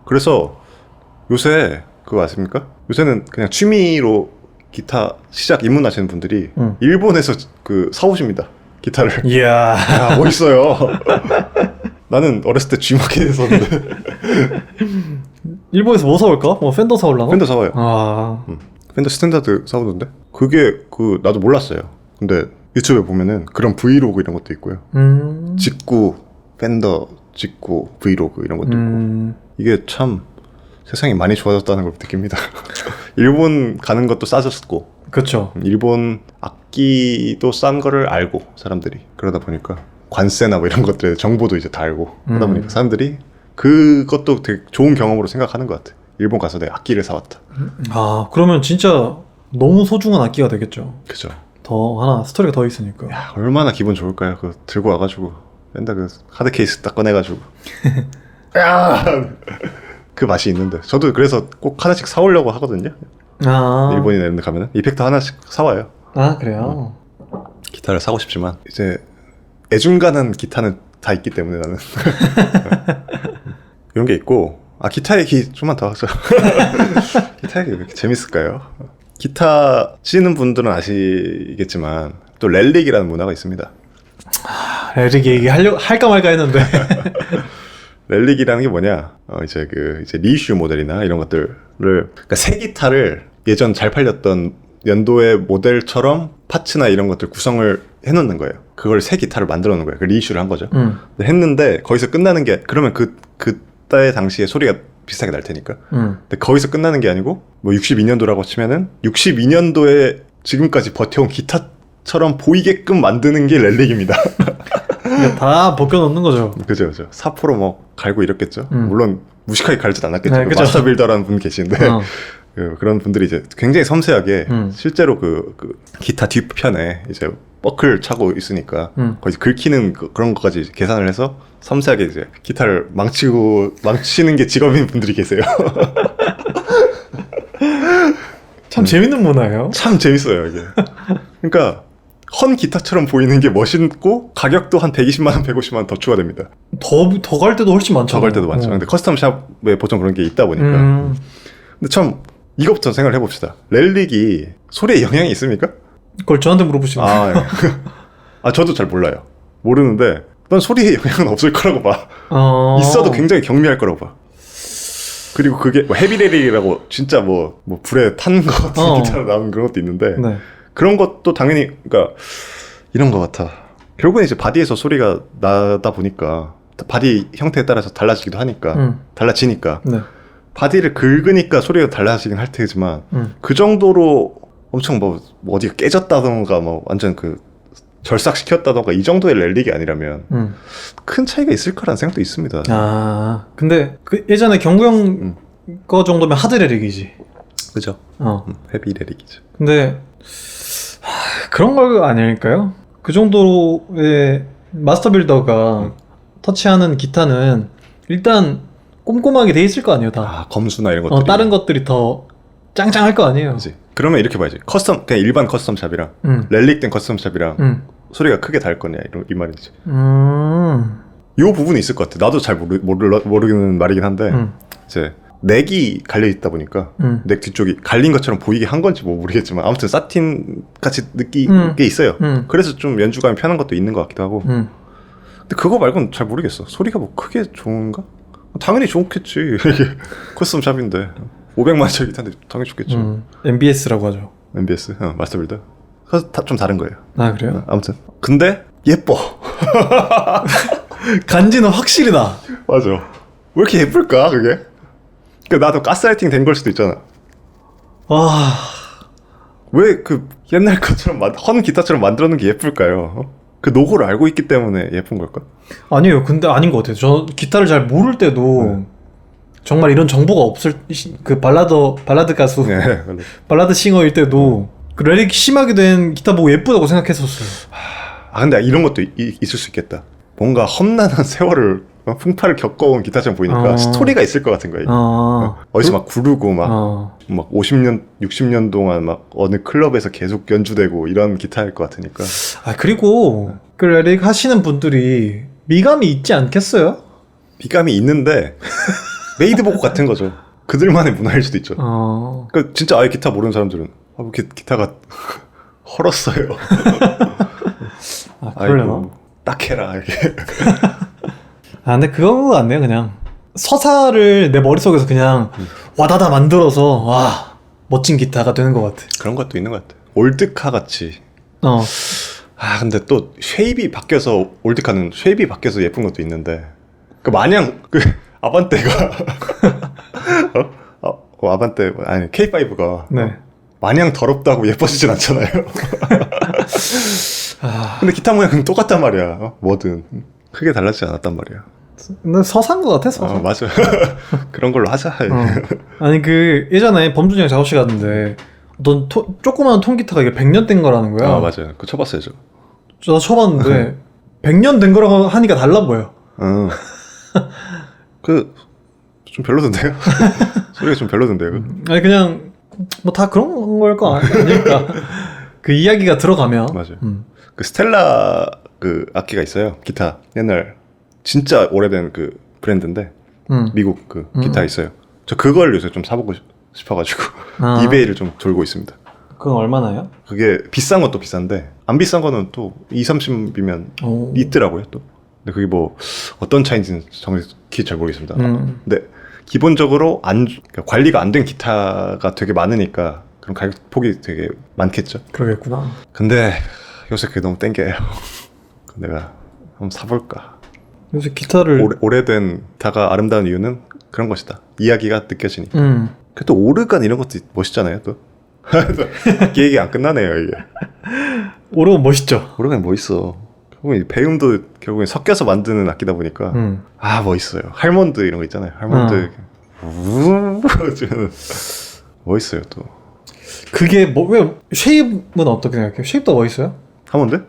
그래서 요새 그거 아십니까? 요새는 그냥 취미로 기타 시작 입문하시는 분들이 일본에서 사오십니다. 기타를. 이야. 야, 멋있어요. 나는 어렸을 때 G마켓 했었는데. 일본에서 뭐 사올까? 뭐 팬더 사올라나? 팬더 사와요. 팬더 스탠다드 사오던데? 그게 나도 몰랐어요. 근데 유튜브에 보면은 그런 브이로그 이런 것도 있고요. 직구 팬더 직구 브이로그 이런 것도 있고. 이게 참 세상이 많이 좋아졌다는 걸 느낍니다. 일본 가는 것도 싸졌고. 그렇죠. 일본 악기도 싼 거를 알고 사람들이 그러다 보니까 관세나 뭐 이런 것들에 정보도 이제 다 알고 하다 보니까 사람들이 그것도 되게 좋은 경험으로 생각하는 것 같아. 일본 가서 내가 악기를 사왔다. 그러면 진짜 너무 소중한 악기가 되겠죠. 그죠. 더 하나 스토리가 더 있으니까. 야, 얼마나 기분 좋을까요? 그거 들고 와가지고 맨날 그 하드 케이스 딱 꺼내가지고 야! 그 맛이 있는데 저도 그래서 꼭 하나씩 사오려고 하거든요. 일본이나 이런 데 가면은 이펙터 하나씩 사와요. 그래요? 기타를 사고 싶지만 이제 애중간한 기타는 다 있기 때문에 나는 이런 게 있고 기타 얘기 좀만 더 하죠. 기타 얘기 왜 이렇게 재밌을까요? 기타 치는 분들은 아시겠지만 또 렐릭이라는 문화가 있습니다. 렐릭 얘기 할까 말까 했는데 렐릭이라는 게 뭐냐? 이제 리슈 모델이나 이런 것들을 그러니까 새 기타를 예전 잘 팔렸던 연도의 모델처럼 파츠나 이런 것들 구성을 해놓는 거예요. 그걸 새 기타를 만들어 놓은 거예요. 그 리슈를 한 거죠. 했는데 거기서 끝나는 게 그러면 그때 당시에 소리가 비슷하게 날 테니까. 근데 거기서 끝나는 게 아니고 뭐 62년도라고 치면은 62년도에 지금까지 버텨온 기타처럼 보이게끔 만드는 게 렐릭입니다. 다 벗겨놓는 거죠. 그죠. 사포로 뭐 갈고 이랬겠죠. 물론 무식하게 갈진 않았겠죠. 네, 그죠. 마스터 빌더라는 분 계신데 그런 분들이 이제 굉장히 섬세하게 실제로 그 기타 뒷편에 이제 버클 차고 있으니까 거의 긁히는 그런 것까지 계산을 해서 섬세하게 이제 기타를 망치는 게 직업인 분들이 계세요. 참 재밌는 문화예요. 참 재밌어요 이게. 그러니까 헌 기타처럼 보이는 게 멋있고 가격도 한 120만 원, 150만 원 더 추가됩니다. 더 갈 때도 훨씬 많죠. 더 갈 때도 많죠. 근데 커스텀 샵에 보통 그런 게 있다 보니까. 근데 참 이것부터 생각을 해봅시다. 렐릭이 소리에 영향이 있습니까? 그걸 저한테 물어보시는 거예요. 아, 저도 잘 몰라요. 모르는데 난 소리에 영향은 없을 거라고 봐. 있어도 굉장히 경미할 거라고 봐. 그리고 그게 뭐 헤비렐릭이라고 진짜 뭐 불에 탄 거 같은 기타로 나온 그런 것도 있는데 네. 그런 것도 당연히 그러니까 이런 거 같아. 결국엔 이제 바디에서 소리가 나다 보니까 바디 형태에 따라서 달라지기도 하니까 달라지니까 네. 바디를 긁으니까 소리가 달라지긴 할 테지만 그 정도로 엄청 뭐 어디가 깨졌다던가 뭐 완전 그 절삭시켰다던가 이 정도의 렐릭이 아니라면 큰 차이가 있을 거라는 생각도 있습니다. 근데 그 예전에 경구형 거 정도면 하드 렐릭이지. 그죠? 헤비 렐릭이죠. 근데 그런 거 아닐까요? 그 정도의 마스터 빌더가 터치하는 기타는 일단 꼼꼼하게 돼 있을 거 아니에요, 다. 검수나 이런 것들이. 다른 것들이 더 짱짱할 거 아니에요. 그치. 그러면 이렇게 봐야지. 그냥 일반 커스텀 샵이랑 렐릭된 커스텀 샵이랑 소리가 크게 다를 거냐 이 말이지. 요 부분이 있을 것 같아. 나도 잘 모르는 말이긴 한데 이제 넥이 갈려 있다 보니까 넥 뒤쪽이 갈린 것처럼 보이게 한 건지 뭐 모르겠지만 아무튼 사틴 같이 느끼는 게 있어요. 그래서 좀 연주감이 편한 것도 있는 것 같기도 하고. 근데 그거 말고는 잘 모르겠어. 소리가 뭐 크게 좋은가? 당연히 좋겠지. 커스텀 샵인데 500만원짜리 기타인데 당연히 좋겠죠. MBS라고 하죠. MBS? 마스터 빌더. 좀 다른 거예요. 그래요? 아무튼 근데 예뻐. 간지는 확실히 나. 맞아. 왜 이렇게 예쁠까 그게? 그러니까 나도 가스라이팅 된 걸 수도 있잖아. 왜 그 옛날 것처럼 헌 기타처럼 만들어놓은 게 예쁠까요? 그 노고를 알고 있기 때문에 예쁜 걸까? 아니에요. 근데 아닌 것 같아요. 저 기타를 잘 모를 때도 정말 이런 정보가 없을 그 발라드 가수 발라드 싱어일 때도 그 렐릭 심하게 된 기타 보고 예쁘다고 생각했었어요. 근데 이런 것도 있을 수 있겠다. 뭔가 험난한 세월을 풍파를 겪어온 기타처럼 보이니까 스토리가 있을 것 같은 거예요. 어디서 막 구르고 막 50년, 60년 동안 막 어느 클럽에서 계속 연주되고 이런 기타일 것 같으니까. 그리고 그 렐릭 하시는 분들이 미감이 있지 않겠어요? 미감이 있는데 메이드복 같은 거죠. 그들만의 문화일 수도 있죠. 그러니까 진짜 아예 기타 모르는 사람들은 기타가 헐었어요. 그러려나? 딱 해라 이게. 근데 그거 같네요. 그냥 서사를 내 머릿속에서 그냥 와다다 만들어서 와 멋진 기타가 되는 것 같아. 그런 것도 있는 것 같아. 올드카 같이. 근데 또 쉐입이 바뀌어서 올드카는 쉐입이 바뀌어서 예쁜 것도 있는데 그 마냥 그 아반떼가 아반떼 아니 K5가 마냥 더럽다고 예뻐지진 않잖아요. 근데 기타 모양은 똑같단 말이야. 뭐든 크게 달라지지 않았단 말이야. 근데 서사인 것 같아. 서사. 맞아. 그런 걸로 하자. 아니 그 예전에 범준이 형 작업실 갔는데 어떤 조그마한 통기타가 이게 100년 된 거라는 거야. 맞아요. 그거 쳐봤어요 저. 저 쳐봤는데 100년 된 거라고 하니까 달라 보여. 좀 별로던데요? 소리가 좀 별로던데요? 아니 그냥 뭐 다 그런 걸 거 아닐까. 그 이야기가 들어가면. 맞아요. 그 스텔라 그 악기가 있어요. 기타 옛날 진짜 오래된 그 브랜드인데 미국 그 기타 있어요. 저 그걸 요새 좀 사보고 싶어가지고 이베이를 좀 돌고 있습니다. 그건 얼마나요? 그게 비싼 것도 비싼데 안 비싼 거는 또 2-30이면 있더라고요 또. 근데 그게 뭐 어떤 차이인지는 정확히 잘 모르겠습니다. 근데 기본적으로 그러니까 관리가 안 된 기타가 되게 많으니까 그럼 가격 폭이 되게 많겠죠. 그러겠구나. 근데 요새 그게 너무 땡겨요. 내가 한번 사볼까. 요새 기타를 오래된 기타가 아름다운 이유는 그런 것이다. 이야기가 느껴지니까. 그또 오르간 이런 것도 멋있잖아요 또. 악기 얘기 안 끝나네요 이게. 오르간 멋있죠. 오르간 멋있어. 결국엔 배음도 결국엔 섞여서 만드는 악기다 보니까 아 멋있어요. 할몬드 이런 거 있잖아요. 할몬드 멋있어요 또. 그게 뭐 왜 쉐입은 어떻게 생각해요? 쉐입도 멋있어요? 하몬드?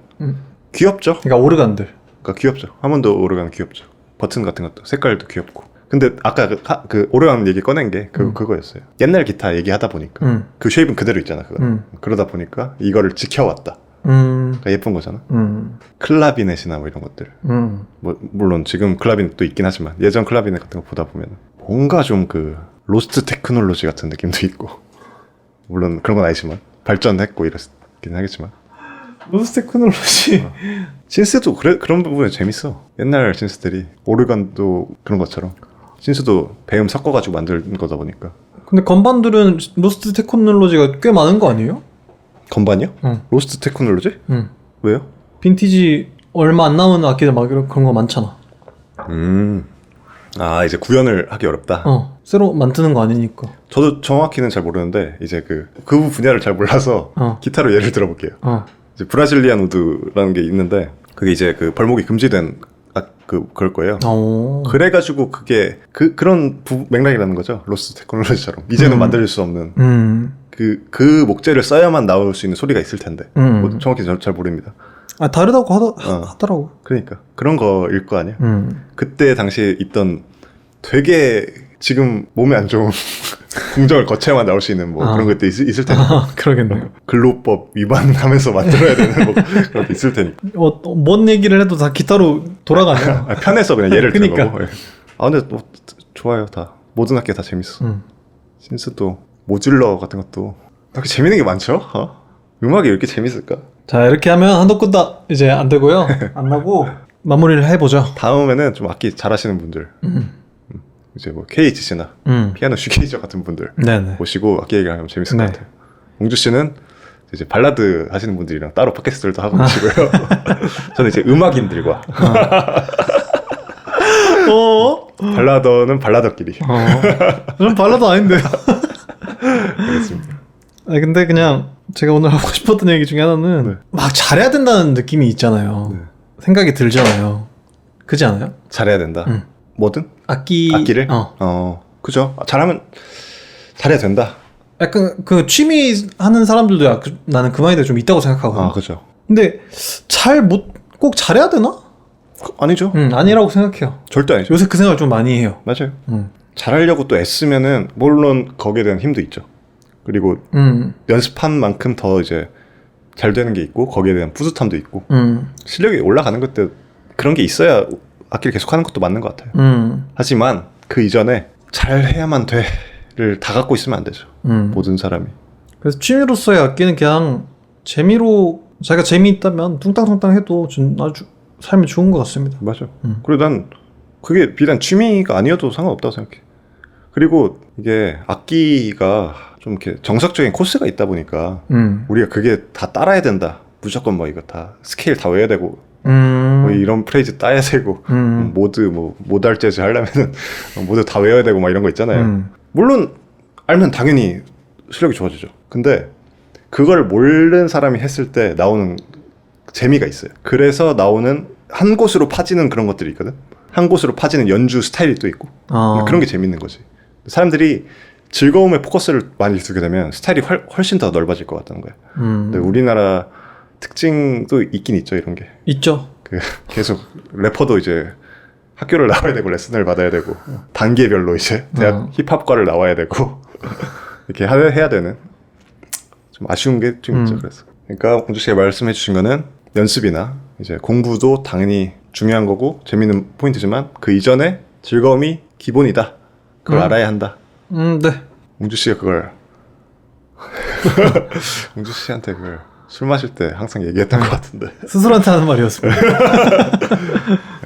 귀엽죠. 그러니까 오르간들. 그러니까 귀엽죠. 하몬드 오르간 귀엽죠. 버튼 같은 것도 색깔도 귀엽고. 근데 아까 그 오르간 얘기 꺼낸 게 그거였어요. 옛날 기타 얘기하다 보니까 그 쉐입은 그대로 있잖아. 그거. 그러다 보니까 이거를 지켜왔다. 그러니까 예쁜 거잖아. 클라비넷이나 뭐 이런 것들. 뭐 물론 지금 클라비넷도 있긴 하지만 예전 클라비넷 같은 거 보다 보면 뭔가 좀 그 로스트 테크놀로지 같은 느낌도 있고. 물론 그런 건 아니지만 발전했고 이렇긴 하겠지만. 로스트 테크놀로지. 신스도 그런 부분에 재밌어. 옛날 신스들이 오르간도 그런 것처럼 신스도 배음 섞어가지고 만든 거다 보니까. 근데 건반들은 로스트 테크놀로지가 꽤 많은 거 아니에요? 건반이요? 응. 로스트 테크놀로지? 응. 왜요? 빈티지 얼마 안 남은 악기들 막 그런 거 많잖아. 아 이제 구현을 하기 어렵다. 새로 만드는 거 아니니까. 저도 정확히는 잘 모르는데 이제 그 분야를 잘 몰라서 기타로 예를 들어볼게요. 이제 브라질리안 우드라는 게 있는데 그게 이제 그 벌목이 금지된 그걸 거예요. 그래가지고 그게 그런 맥락이라는 거죠. 로스 테크놀로지처럼 이제는 만들 수 없는 그 목재를 써야만 나올 수 있는 소리가 있을 텐데 뭐 정확히 잘 모릅니다. 아 다르다고 하더라고. 그러니까 그런 거일 거 아니야. 그때 당시에 있던 되게 지금 몸에 안 좋은 공정을 거쳐야만 나올 수 있는 뭐 그런 것도 있을 테니까. 그러겠네요. 근로법 위반하면서 만들어야 되는 뭐 그런 게 있을 테니까. 뭔 얘기를 해도 다 기타로 돌아가네요. 편해서 그냥 예를 드는 그러니까. 거고. 아 근데 뭐 좋아요 다. 모든 악기 다 재밌어. 신스도 모듈러 같은 것도 이렇게 재밌는 게 많죠. 음악이 왜 이렇게 재밌을까? 자 이렇게 하면 한도 끝다 이제 안 되고요. 안 나고 마무리를 해보죠. 다음에는 좀 악기 잘하시는 분들 이제 뭐 KHC나 피아노 슈게이저 같은 분들 네네. 모시고 악기 얘기하면 재밌을 것 같아요. 옹주 씨는 이제 발라드 하시는 분들이랑 따로 팟캐스트들도 하고 계시고요. 저는 이제 음악인들과 발라더는 발라더끼리. 저는 발라드 아닌데. 알겠습니다. 아니 근데 그냥 제가 오늘 하고 싶었던 얘기 중에 하나는 막 잘해야 된다는 느낌이 있잖아요. 생각이 들잖아요. 그렇지 않아요? 잘해야 된다. 뭐든? 악기를? 그죠. 잘하면 잘해야 된다. 약간 그 취미 하는 사람들도 나는 그 마인드가 좀 있다고 생각하거든요. 그죠. 근데 꼭 잘해야 되나? 아니죠. 아니라고 생각해요. 절대 아니죠. 요새 그 생각을 좀 많이 해요. 맞아요. 잘하려고 또 애쓰면은 물론 거기에 대한 힘도 있죠. 그리고 연습한 만큼 더 이제 잘 되는 게 있고 거기에 대한 뿌듯함도 있고 실력이 올라가는 것도 그런 게 있어야 악기를 계속 하는 것도 맞는 것 같아요. 하지만 그 이전에 잘해야만 돼를 다 갖고 있으면 안 되죠. 모든 사람이. 그래서 취미로서의 악기는 그냥 재미로 자기가 재미있다면 뚱땅뚱땅 해도 아주 삶이 좋은 것 같습니다. 맞아. 그리고 난 그게 비단 취미가 아니어도 상관없다고 생각해. 그리고 이게 악기가 좀 이렇게 정석적인 코스가 있다 보니까 우리가 그게 다 따라야 된다. 무조건 뭐 이거 다 스케일 다 외워야 되고 뭐 이런 프레이즈 따야 되고 모달 재즈 하려면은 모두 다 외워야 되고 막 이런 거 있잖아요. 물론 알면 당연히 실력이 좋아지죠. 근데 그걸 모르는 사람이 했을 때 나오는 재미가 있어요. 그래서 나오는 한 곳으로 파지는 그런 것들이 있거든. 한 곳으로 파지는 연주 스타일이 또 있고 그런 게 재밌는 거지. 사람들이 즐거움에 포커스를 많이 두게 되면 스타일이 훨씬 더 넓어질 것 같다는 거예요. 근데 우리나라 특징도 있긴 있죠. 이런 게 있죠. 계속 래퍼도 이제 학교를 나와야 되고 레슨을 받아야 되고 단계별로 이제 대학 힙합과를 나와야 되고 이렇게 해야 되는 좀 아쉬운 게 좀 있죠. 그래서 그러니까 공주 씨가 말씀해 주신 거는 연습이나 이제 공부도 당연히 중요한 거고 재밌는 포인트지만 그 이전에 즐거움이 기본이다. 그걸 알아야 한다. 네. 웅주 씨가 그걸 웅주 씨한테 그걸 술 마실 때 항상 얘기했던 것 같은데 스스로한테 하는 말이었습니다.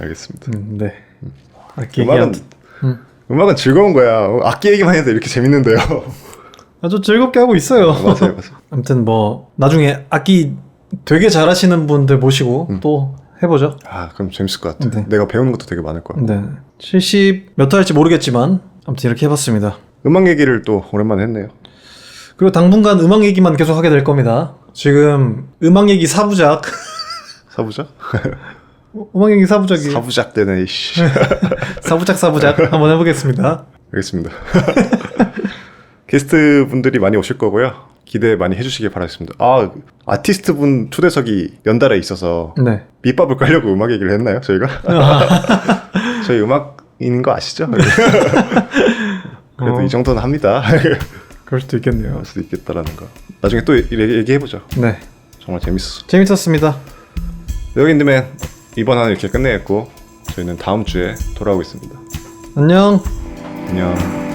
알겠습니다. 네. 음악은 즐거운 거야. 악기 얘기만 해도 이렇게 재밌는데요. 아주 즐겁게 하고 있어요. 맞아요. 아무튼 뭐 나중에 악기 되게 잘하시는 분들 모시고 또 해보죠. 그럼 재밌을 것 같아. 네. 내가 배우는 것도 되게 많을 것 같고. 네. 70 몇 호 할지 모르겠지만 아무튼 이렇게 해봤습니다. 음악 얘기를 또 오랜만에 했네요. 그리고 당분간 음악 얘기만 계속 하게 될 겁니다. 지금 음악 얘기 4부작 사부작? 음악 얘기 4부작이 사부작 되네 이씨. 4부작 한번 해보겠습니다. 알겠습니다. 게스트 분들이 많이 오실 거고요. 기대 많이 해주시길 바라겠습니다. 아티스트 분 초대석이 연달아 있어서 네. 밑밥을 깔려고 음악 얘기를 했나요 저희가? 저희 음악인 거 아시죠? 그래도 이 정도는 합니다. 그럴 수도 있겠네요. 할 수도 있겠다라는 거. 나중에 또 얘기해보죠. 네. 정말 재밌었어. 재밌었습니다. 외국인들맨 이번 화는 이렇게 끝내겠고 저희는 다음 주에 돌아오겠습니다. 안녕. 안녕.